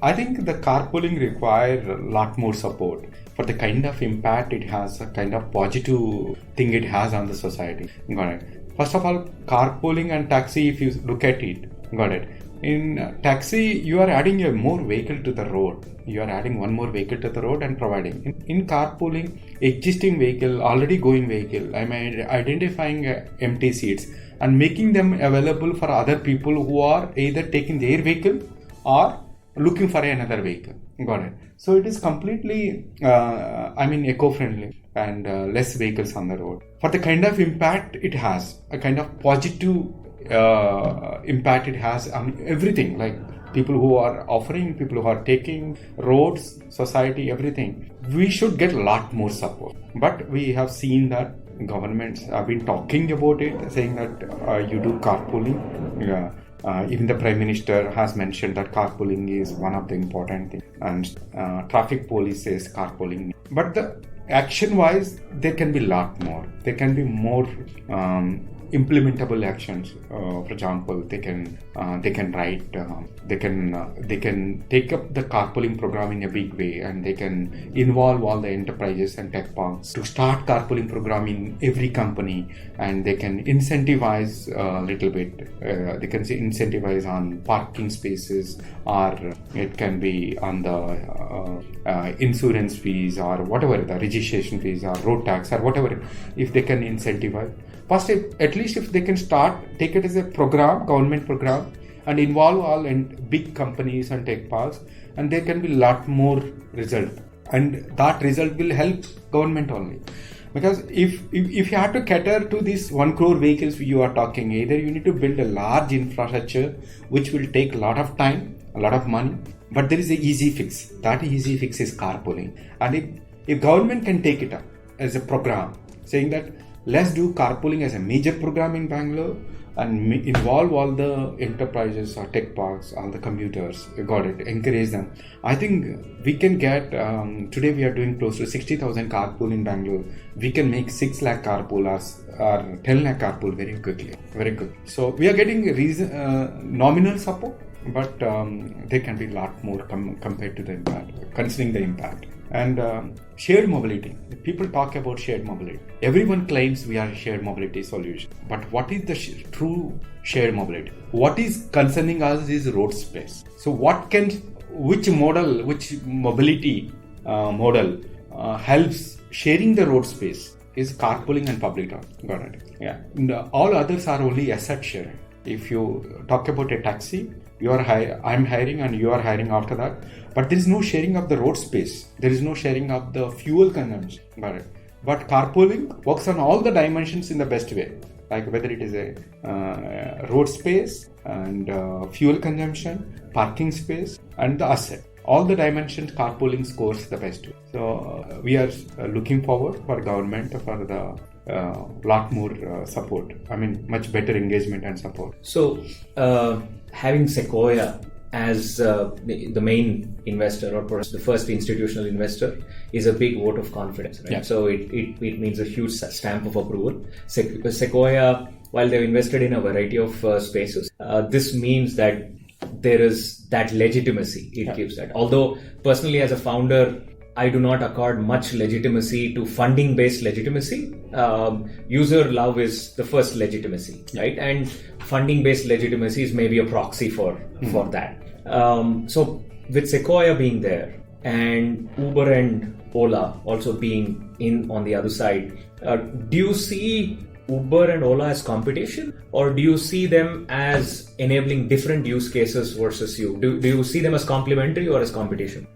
I think the carpooling requires a lot more support for the kind of impact it has, a kind of positive thing it has on the society. Got it. First of all, carpooling and taxi, if you look at it, got it. In taxi, you are adding a more vehicle to the road. You are adding one more vehicle to the road and providing. In carpooling, existing vehicle, already going vehicle, I'm identifying empty seats and making them available for other people who are either taking their vehicle or looking for another vehicle. Got it. So it is completely, eco-friendly and less vehicles on the road. For the kind of impact it has, a kind of positive impact it has on everything, like people who are offering, people who are taking, roads, society, everything. We should get a lot more support. But we have seen that governments have been talking about it, saying that you do carpooling. Even the Prime Minister has mentioned that carpooling is one of the important things, and traffic police says carpooling. But the action-wise, there can be a lot more. There can be more implementable actions. For example, they can write, they can take up the carpooling program in a big way, and they can involve all the enterprises and tech parks to start carpooling program in every company, and they can incentivize a little bit. They can incentivize on parking spaces, or it can be on the insurance fees, or whatever, the registration fees or road tax or whatever. If they can incentivize, first, at least if they can take it as a program, government program, and involve all big companies and tech parks, and there can be a lot more result, and that result will help government only. Because if you have to cater to these 1 crore vehicles you are talking, either you need to build a large infrastructure which will take a lot of time, a lot of money, but there is an easy fix. That easy fix is carpooling. And if government can take it up as a program, saying that let's do carpooling as a major program in Bangalore and involve all the enterprises or tech parks, all the commuters, encourage them. I think we can get, today we are doing close to 60,000 carpool in Bangalore. We can make 6 lakh carpoolers or 10 lakh carpool very quickly, very good. So we are getting nominal support, but there can be a lot more compared to the impact, considering the impact. And shared mobility. People talk about shared mobility. Everyone claims we are a shared mobility solution. But what is the true shared mobility? What is concerning us is road space. So which mobility model helps sharing the road space is carpooling and public transport. Got it? Yeah. And all others are only asset sharing. If you talk about a taxi, I'm hiring and you are hiring after that. But there is no sharing of the road space. There is no sharing of the fuel consumption. But carpooling works on all the dimensions in the best way. Like whether it is a road space and fuel consumption, parking space, and the asset. All the dimensions carpooling scores the best way. So we are looking forward for government for the lot more support. I mean, much better engagement and support. So having Sequoia as the main investor, or perhaps the first institutional investor, is a big vote of confidence, right? Yeah. So it means a huge stamp of approval. Sequoia, while they've invested in a variety of spaces, this means that there is that legitimacy it gives that. Although personally as a founder, I do not accord much legitimacy to funding-based legitimacy. User love is the first legitimacy, right? And funding-based legitimacy is maybe a proxy for that. So with Sequoia being there and Uber and Ola also being in on the other side, do you see Uber and Ola as competition, or do you see them as enabling different use cases versus you? Do you see them as complementary or as competition?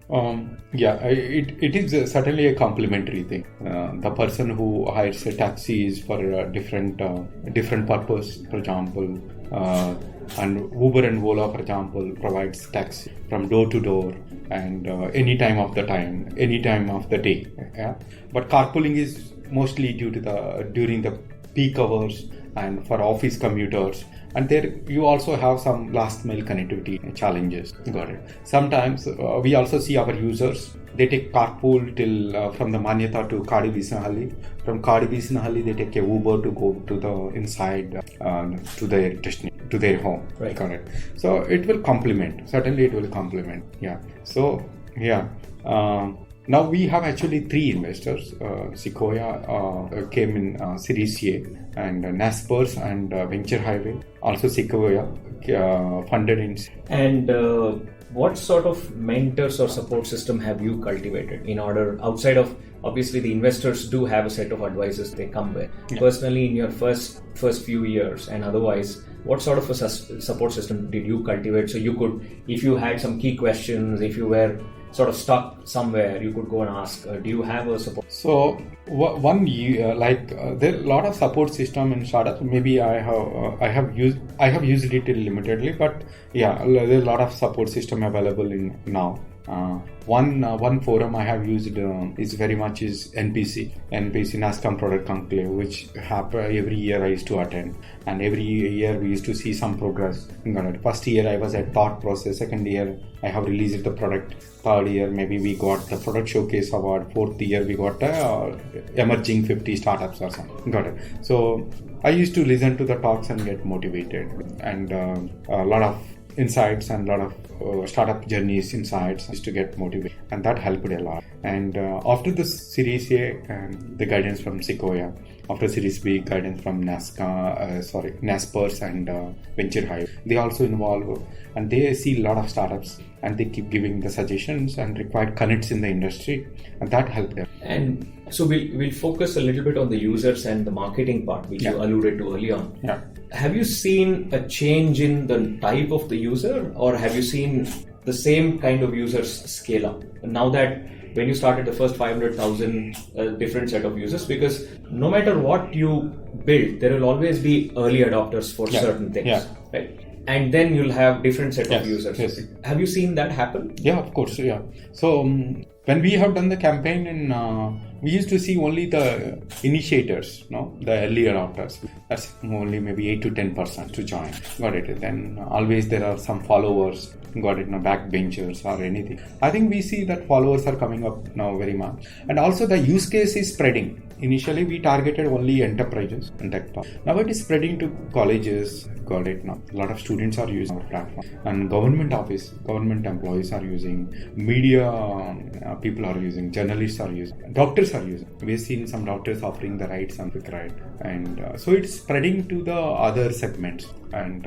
It is certainly a complementary thing. The person who hires a taxi is for a different purpose, for example, and Uber and Ola, for example, provides taxi from door to door and any time of the day. Yeah? But carpooling is mostly during the peak hours and for office commuters, and there you also have some last mile connectivity challenges. Got it. Sometimes we also see our users, they take carpool till from the Manyata to Kadi-Bisnahalli. From Kadi-Bisnahalli they take a Uber to go to the inside to their destination, to their home. Right. Got it. So it will complement. Certainly it will complement. Yeah. So yeah. Now we have actually 3 investors. Sequoia came in Series A, and Naspers and Venture Highway. Also Sequoia funded in. And what sort of mentors or support system have you cultivated in order, outside of, obviously the investors do have a set of advisors they come with. Yeah. Personally, in your first few years and otherwise, what sort of a support system did you cultivate so you could, if you had some key questions, if you were sort of stuck somewhere, you could go and ask. Do you have a support? So there are a lot of support system in startups. Maybe I have used it limitedly, but yeah, there are a lot of support system available in now. One forum I have used is NPC NASCOM Product Conclave, which every year I used to attend, and every year we used to see some progress. First year I was at thought process, second year I have released the product, third year maybe we got the product showcase award, fourth year we got emerging 50 startups or something. Got it. So I used to listen to the talks and get motivated, and a lot of insights and a lot of startup journeys insights used to get motivated, and that helped a lot. And after the Series A, the guidance from Sequoia, after Series B, guidance from Naspers and Venture Hive, they also involve, and they see a lot of startups, and they keep giving the suggestions and required connects in the industry, and that helped them. And so we'll focus a little bit on the users and the marketing part, which you alluded to early on. Yeah. Have you seen a change in the type of the user, or have you seen the same kind of users scale up? Now that when you started the first 500,000 different set of users, because no matter what you build, there will always be early adopters for certain things, right? And then you'll have different set of users. Yes. Have you seen that happen? Yeah, of course. Yeah. So when we have done the campaign, and we used to see only the initiators, the early adopters. That's only maybe 8 to 10% to join. Got it. Then always there are some followers. Got it. Backbenchers or anything. I think we see that followers are coming up now very much, and also the use case is spreading. Initially, we targeted only enterprises and tech talk. Now it is spreading to colleges. Got it. Now a lot of students are using our platform, and government employees are using, media people are using, journalists are using, doctors are using. We've seen some doctors offering the rides on Quick Ride, and so it's spreading to the other segments. And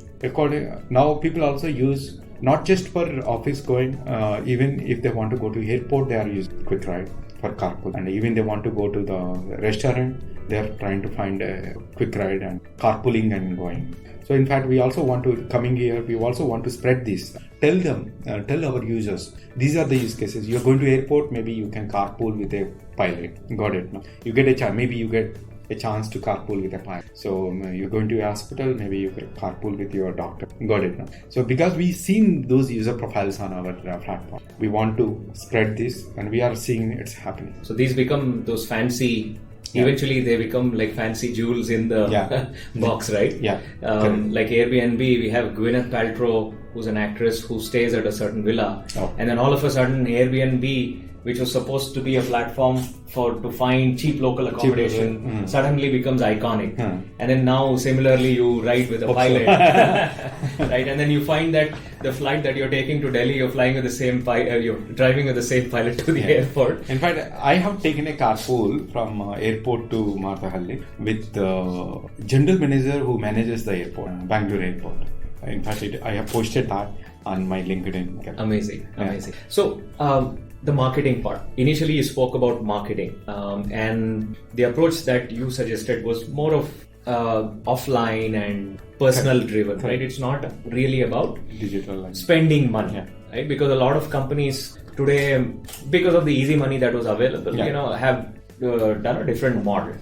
now people also use not just for office going, even if they want to go to airport, they are using Quick Ride for carpool, and even they want to go to the restaurant, they are trying to find a Quick Ride and carpooling and going. So in fact, we also want to spread this. Tell our users, these are the use cases. You're going to airport, maybe you can carpool with a pilot. Got it. No? You get a chance. Maybe you get a chance to carpool with a pilot. So you're going to a hospital, maybe you can carpool with your doctor. Got it. No? So because we've seen those user profiles on our platform, we want to spread this, and we are seeing it's happening. So these become those fancy. Eventually, they become like fancy jewels in the box, right? Yeah. Like Airbnb, we have Gwyneth Paltrow, who's an actress who stays at a certain villa, and then all of a sudden, Airbnb, which was supposed to be a platform to find cheap local accommodation, suddenly becomes iconic. And then now, similarly, you ride with a pilot, right? And then you find that the flight that you're taking to Delhi, you're flying with the same pilot, you're driving with the same pilot to the airport. In fact, I have taken a carpool from airport to Marthahalli with the general manager who manages the airport, Bangalore airport. In fact, I have posted that on my LinkedIn. Amazing. So, the marketing part. Initially, you spoke about marketing, and the approach that you suggested was more of offline and personal driven, right? It's not really about digital spending money, right? Because a lot of companies today, because of the easy money that was available, have done a different model.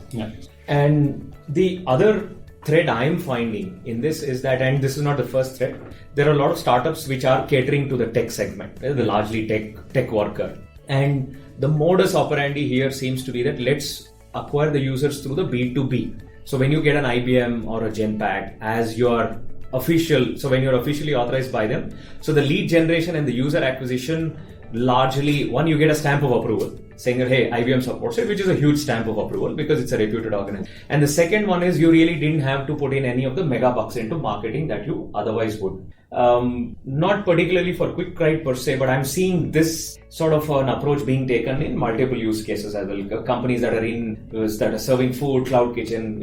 And the other thread I'm finding in this is that, and this is not the first thread, there are a lot of startups which are catering to the tech segment, the largely tech worker. And the modus operandi here seems to be that let's acquire the users through the B2B. So when you get an IBM or a Genpact as your official, so when you're officially authorized by them, so the lead generation and the user acquisition, largely, one, you get a stamp of approval saying that, hey, IBM supports it, which is a huge stamp of approval because it's a reputed organization. And the second one is you really didn't have to put in any of the mega bucks into marketing that you otherwise would. Not particularly for Quick Ride per se, but I'm seeing this sort of an approach being taken in multiple use cases as well. Companies that are serving food, cloud kitchen,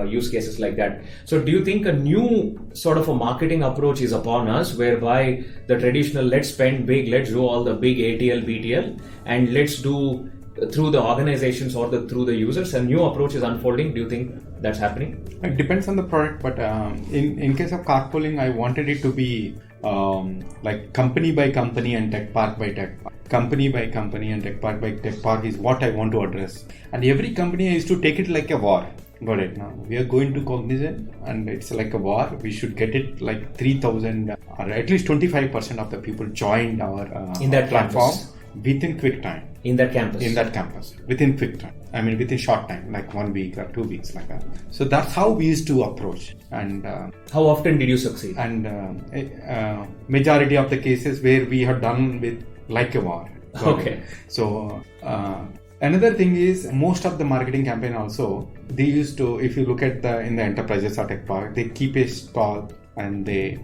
use cases like that. So do you think a new sort of a marketing approach is upon us, whereby the traditional let's spend big, let's do all the big ATL, BTL, and let's do through the organizations or through the users, a new approach is unfolding? Do you think that's happening? It depends on the product, but in case of carpooling, I wanted it to be like company by company and tech park by tech park. company by company and tech park by tech park is what I want to address. And every company I used to take it like a war. Got it now. We are going to Cognizant and it's like a war. We should get it like 3,000 or at least 25% of the people joined our in that platform campus. Within quick time. In that campus. Within quick time. I mean, within short time, like 1 week or 2 weeks, like that. So that's how we used to approach. And how often did you succeed? And majority of the cases where we have done with like a war. Okay. So another thing is most of the marketing campaign also they used to, if you look at in the enterprises or tech park, they keep a stall and they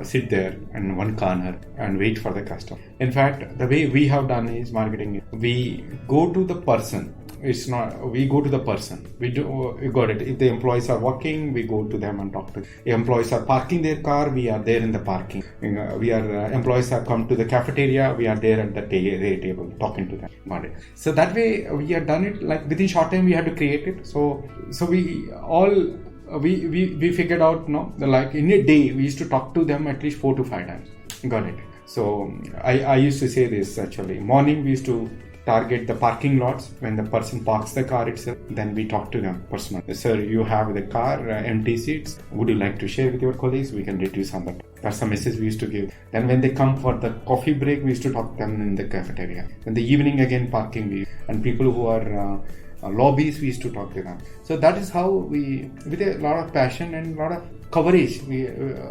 sit there in one corner and wait for the customer. In fact, the way we have done is marketing. We go to the person. It's not, we go to the person. We got it. If the employees are working, we go to them and talk to them. If employees are parking their car, we are there in the parking. Employees have come to the cafeteria, we are there at the table talking to them. Got it. So that way we have done it like within short time we had to create it. So we all we figured out, like in a day we used to talk to them at least 4 to 5 times. Got it. So I used to say this actually. Morning we used to target the parking lots. When the person parks the car itself, then we talk to them personally. Sir, you have the car, empty seats. Would you like to share with your colleagues? We can reduce on that. That's the message we used to give. Then when they come for the coffee break, we used to talk to them in the cafeteria. In the evening again, parking. And people who are lobbies, we used to talk to them. So that is how we, with a lot of passion and a lot of coverage,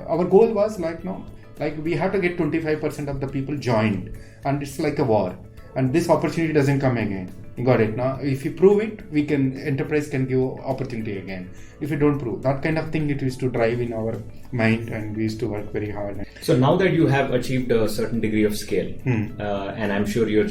our goal was like we have to get 25% of the people joined, and it's like a war. And this opportunity doesn't come again. You got it now. If you prove it, enterprise can give opportunity again. If you don't prove, that kind of thing it used to drive in our mind, and we used to work very hard. So now that you have achieved a certain degree of scale, and I'm sure you're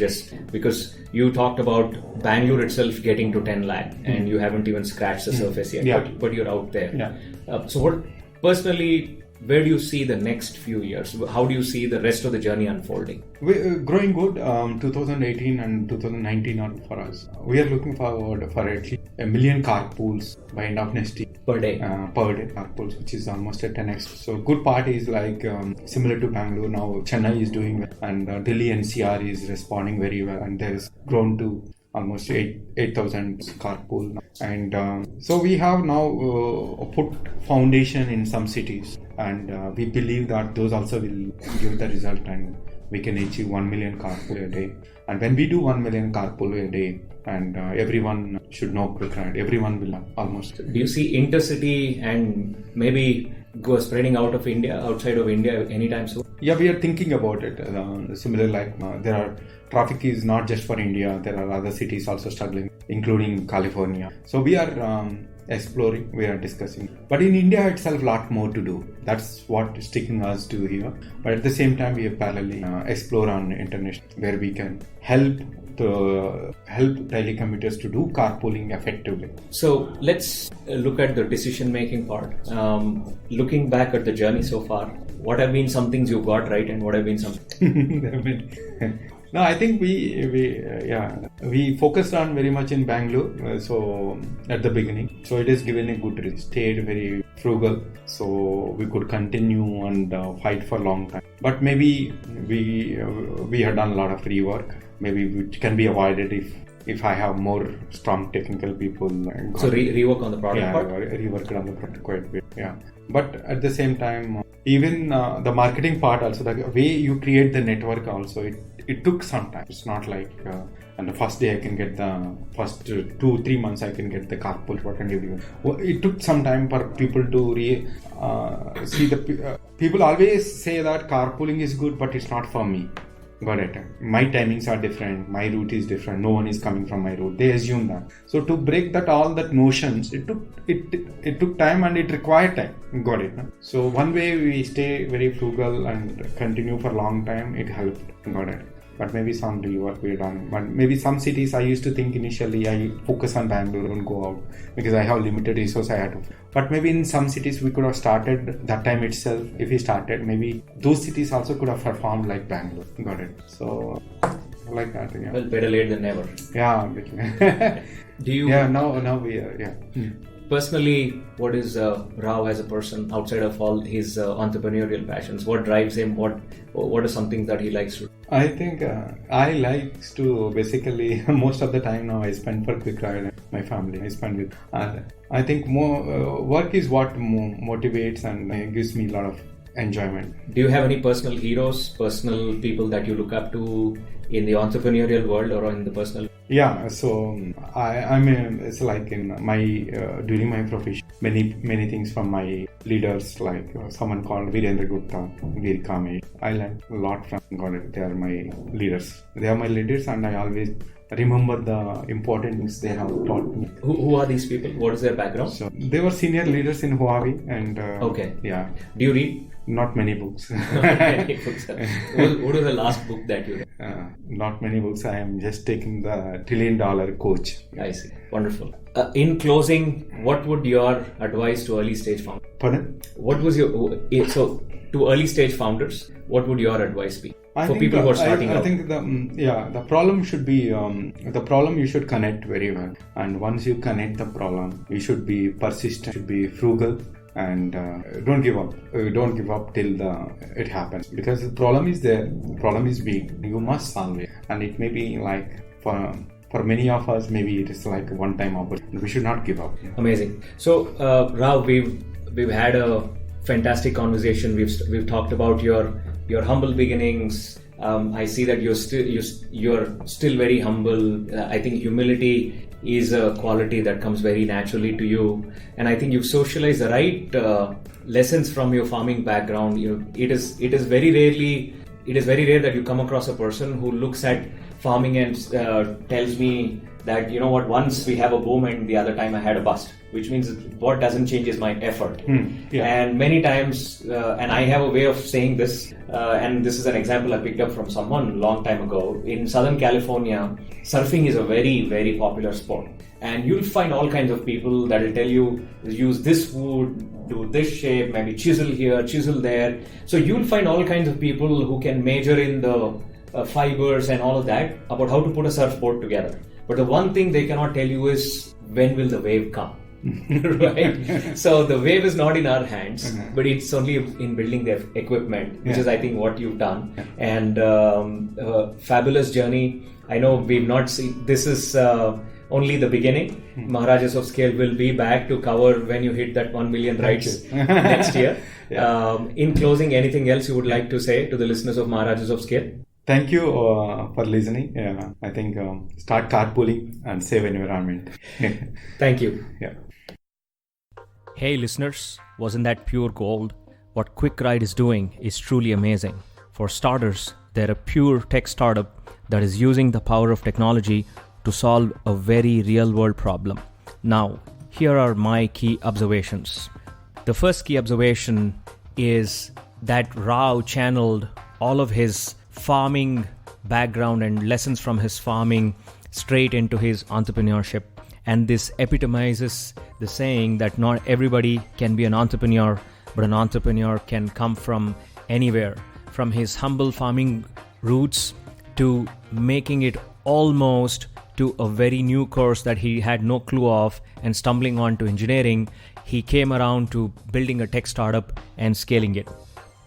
because you talked about Bangalore itself getting to 10 lakh, and you haven't even scratched the surface yet, but you're out there. Yeah. So what personally, where do you see the next few years? How do you see the rest of the journey unfolding? We're growing good. 2018 and 2019 are for us. We are looking forward for at least 1 million carpools by end of next year. Per day Carpools, which is almost a 10x. So good part is like similar to Bangalore. Now Chennai is doing well, and Delhi NCR is responding very well, and there is grown to almost 8,000 carpool now. And so we have now put foundation in some cities, and we believe that those also will give the result, and we can achieve 1 million carpool a day. And when we do 1 million carpool a day, and everyone should know Quick Ride, everyone will almost. Do you see intercity and maybe go spreading outside of India anytime soon? Yeah, we are thinking about it. Similar, like there are traffic is not just for India. There are other cities also struggling, including California. So we are exploring, we are discussing. But in India itself, a lot more to do. That's what is taking us to here. But at the same time, we are parallelly explore on international, where we can help daily commuters to do carpooling effectively. So let's look at the decision making part. Looking back at the journey so far, what have been some things you got right, and what have been some? No, I think we focused on very much in Bangalore. So at the beginning, so it is given a good result. Stayed very frugal, so we could continue and fight for a long time. But maybe we have done a lot of rework. Maybe which can be avoided if I have more strong technical people. So rework on the product part? Yeah, reworked on the product quite a bit. Yeah, but at the same time, even the marketing part also, the way you create the network also, it took some time. It's not like on the first day I can get the first 2-3 months I can get the carpool work and everything. Well, it took some time for people to see the people always say that carpooling is good, but it's not for me. Got it. My timings are different. My route is different. No one is coming from my route. They assume that. So to break all that notions, it took time and it required time. Got it. So one way we stay very frugal and continue for a long time, it helped. Got it. But maybe some rework we done. But maybe some cities I used to think initially I focus on Bangalore and go out because I have limited resources I had to. But maybe in some cities we could have started that time itself. If we started, maybe those cities also could have performed like Bangalore. Got it. So like that. Yeah. Well, better late than never. Yeah. Do you? Yeah. Now we are. Yeah. personally, what is Rao as a person outside of all his entrepreneurial passions? What drives him? What are some things that he likes to do? I think I likes to basically most of the time now I spend for Quick Ride and my family I spend with. I think more work is what motivates and gives me a lot of enjoyment. Do you have any personal heroes, personal people that you look up to in the entrepreneurial world or in the personal? Yeah, so I mean it's like in my during my profession, many things from my leaders, like someone called Virendra Gupta, Veer Kamesh. I learned a lot from God. They are my leaders. They are my leaders, and I always remember the important things they have taught me. Who are these people? What is their background? So they were senior leaders in Huawei, and okay. Yeah. Do you read? Not many books. Many books. What was the last book that you read? Not many books. I am just taking the $1 trillion coach. I see. Wonderful. In closing, what would your advice to early stage founders? Pardon? What was so to early stage founders? What would your advice be for people who are starting out? I think the problem should be the problem you should connect very well, and once you connect the problem, you should be persistent, should be frugal. And don't give up. Don't give up till it happens, because the problem is there. The problem is big. You must solve it, and it may be like for many of us, maybe it is like a one-time opportunity. We should not give up. Amazing. So, Rao, we've had a fantastic conversation. We've talked about your humble beginnings. I see that you're still very humble. I think humility is a quality that comes very naturally to you, and I think you've socialized the right lessons from your farming background. It is very rare that you come across a person who looks at farming and tells me that, you know what, once we have a boom and the other time I had a bust, which means what doesn't change is my effort. Yeah. And many times, and I have a way of saying this, and this is an example I picked up from someone long time ago. In Southern California, surfing is a very, very popular sport. And you'll find all kinds of people that will tell you, use this wood, do this shape, maybe chisel here, chisel there. So you'll find all kinds of people who can major in the fibers and all of that about how to put a surfboard together. But the one thing they cannot tell you is, when will the wave come? Right? So the wave is not in our hands, but it's only in building the equipment, which is, I think, what you've done. And fabulous journey. I know we've not seen, this is only the beginning. Maharajas of Scale will be back to cover when you hit that 1 million rides next year. In closing, anything else you would like to say to the listeners of Maharajas of Scale? Thank you for listening. I think start carpooling and save environment. Thank you. Yeah. Hey listeners, wasn't that pure gold? What Quick Ride is doing is truly amazing. For starters, they're a pure tech startup that is using the power of technology to solve a very real-world problem. Now, here are my key observations. The first key observation is that Rao channeled all of his farming background and lessons from his farming straight into his entrepreneurship. And this epitomizes the saying that not everybody can be an entrepreneur, but an entrepreneur can come from anywhere. From his humble farming roots to making it almost to a very new course that he had no clue of, and stumbling on to engineering, he came around to building a tech startup and scaling it.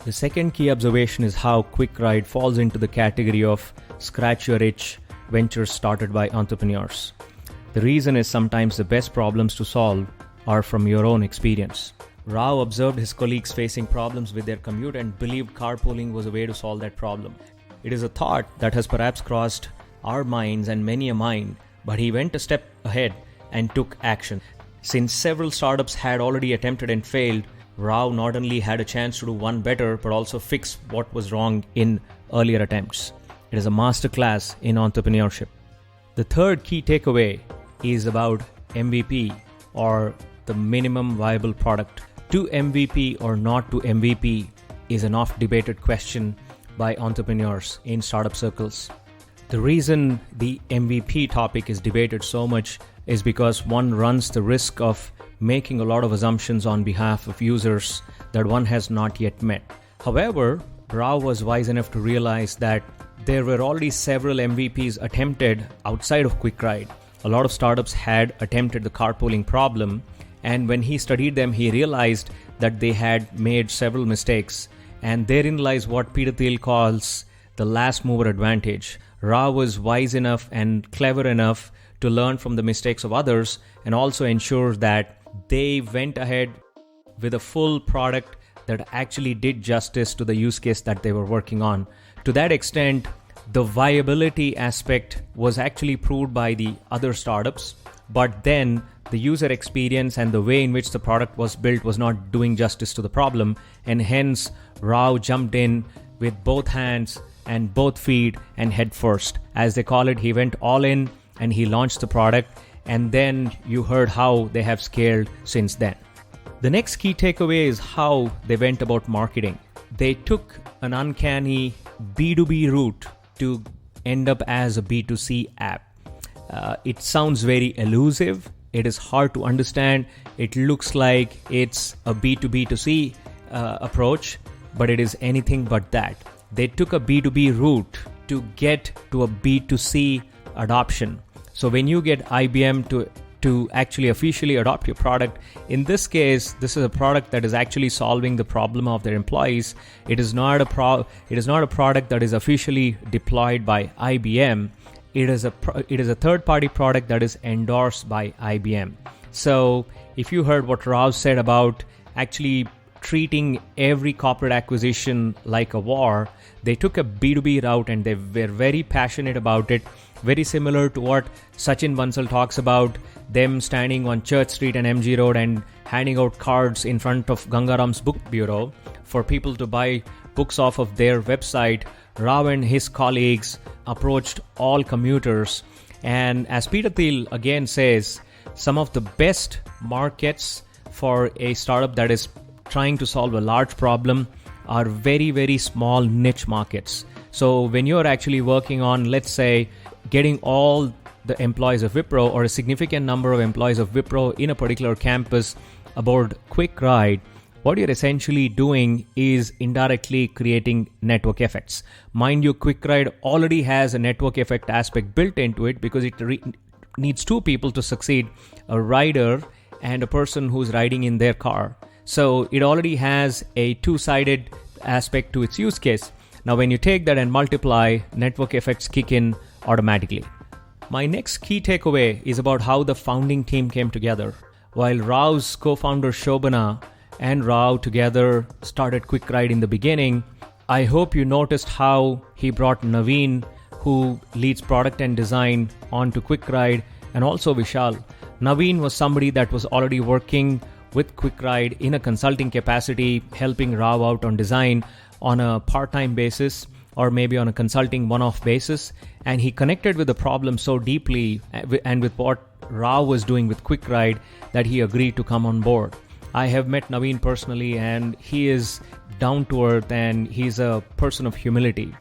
The second key observation is how Quick Ride falls into the category of scratch your itch ventures started by entrepreneurs. The reason is sometimes the best problems to solve are from your own experience. Rao observed his colleagues facing problems with their commute and believed carpooling was a way to solve that problem. It is a thought that has perhaps crossed our minds and many a mind, but he went a step ahead and took action. Since several startups had already attempted and failed, Rao not only had a chance to do one better, but also fix what was wrong in earlier attempts. It is a masterclass in entrepreneurship. The third key takeaway is about MVP, or the minimum viable product. To MVP or not to MVP is an oft-debated question by entrepreneurs in startup circles. The reason the MVP topic is debated so much is because one runs the risk of making a lot of assumptions on behalf of users that one has not yet met. However, Rao was wise enough to realize that there were already several MVPs attempted outside of Quick Ride. A lot of startups had attempted the carpooling problem, And when he studied them, he realized that they had made several mistakes. And therein lies what Peter Thiel calls the last mover advantage. Rao was wise enough and clever enough to learn from the mistakes of others and also ensure that they went ahead with a full product that actually did justice to the use case that they were working on. To that extent, the viability aspect was actually proved by the other startups, but then the user experience and the way in which the product was built was not doing justice to the problem, and hence Rao jumped in with both hands and both feet and head first. As they call it, he went all in and he launched the product, and then you heard how they have scaled since then. The next key takeaway is how they went about marketing. They took an uncanny B2B route to end up as a B2C app. It sounds very elusive. It is hard to understand. It looks like it's a B2B2C approach, but it is anything but that. They took a B2B route to get to a B2C adoption. So when you get IBM to actually officially adopt your product, in this case, this is a product that is actually solving the problem of their employees. It is not a product that is officially deployed by IBM. It is a third-party product that is endorsed by IBM. So if you heard what Rao said about actually treating every corporate acquisition like a war, they took a B2B route and they were very passionate about it. Very similar to what Sachin Bansal talks about, them standing on Church Street and MG Road and handing out cards in front of Gangaram's book bureau for people to buy books off of their website. Rao and his colleagues approached all commuters, and as Peter Thiel again says, some of the best markets for a startup that is trying to solve a large problem are very, very small niche markets. So when you're actually working on, let's say, getting all the employees of Wipro or a significant number of employees of Wipro in a particular campus aboard Quick Ride, what you're essentially doing is indirectly creating network effects. Mind you, Quick Ride already has a network effect aspect built into it because it needs two people to succeed, a rider and a person who's riding in their car. So it already has a two-sided aspect to its use case. Now when you take that and multiply, network effects kick in automatically. My next key takeaway is about how the founding team came together. While Rao's co-founder Shobana and Rao together started Quick Ride in the beginning, I hope you noticed how he brought Naveen, who leads product and design, onto Quick Ride, and also Vishal. Naveen was somebody that was already working with Quick Ride in a consulting capacity, helping Rao out on design on a part-time basis or maybe on a consulting one-off basis. And he connected with the problem so deeply and with what Rao was doing with Quick Ride that he agreed to come on board. I have met Naveen personally, and he is down to earth and he's a person of humility.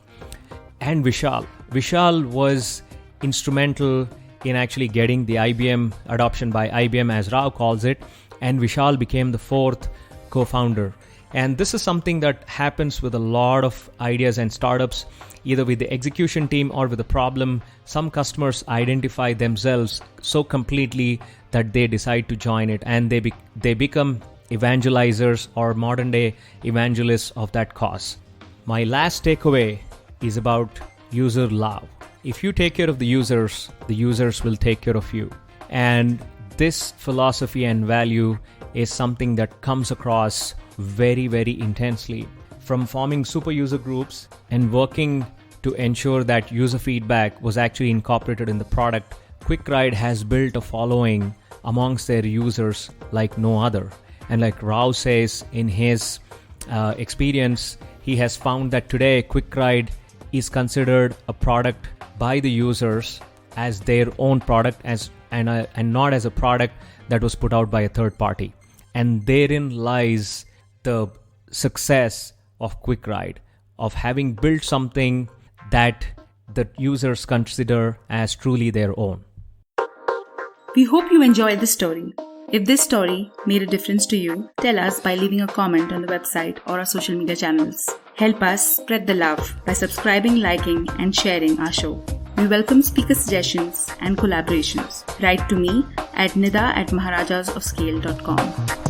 And Vishal was instrumental in actually getting the IBM adoption by IBM, as Rao calls it, and Vishal became the fourth co-founder. And this is something that happens with a lot of ideas and startups, either with the execution team or with the problem. Some customers identify themselves so completely that they decide to join it, and they become evangelizers or modern day evangelists of that cause. My last takeaway is about user love. If you take care of the users will take care of you. And this philosophy and value is something that comes across very, very intensely. From forming super user groups and working to ensure that user feedback was actually incorporated in the product, Quick Ride has built a following amongst their users like no other. And like Rao says in his experience, he has found that today Quick Ride is considered a product by the users as their own product, and not as a product that was put out by a third party. And therein lies the success of Quick Ride, of having built something that the users consider as truly their own. We hope you enjoyed this story. If this story made a difference to you, tell us by leaving a comment on the website or our social media channels. Help us spread the love by subscribing, liking, and sharing our show. We welcome speaker suggestions and collaborations. Write to me at nida@maharajasofscale.com.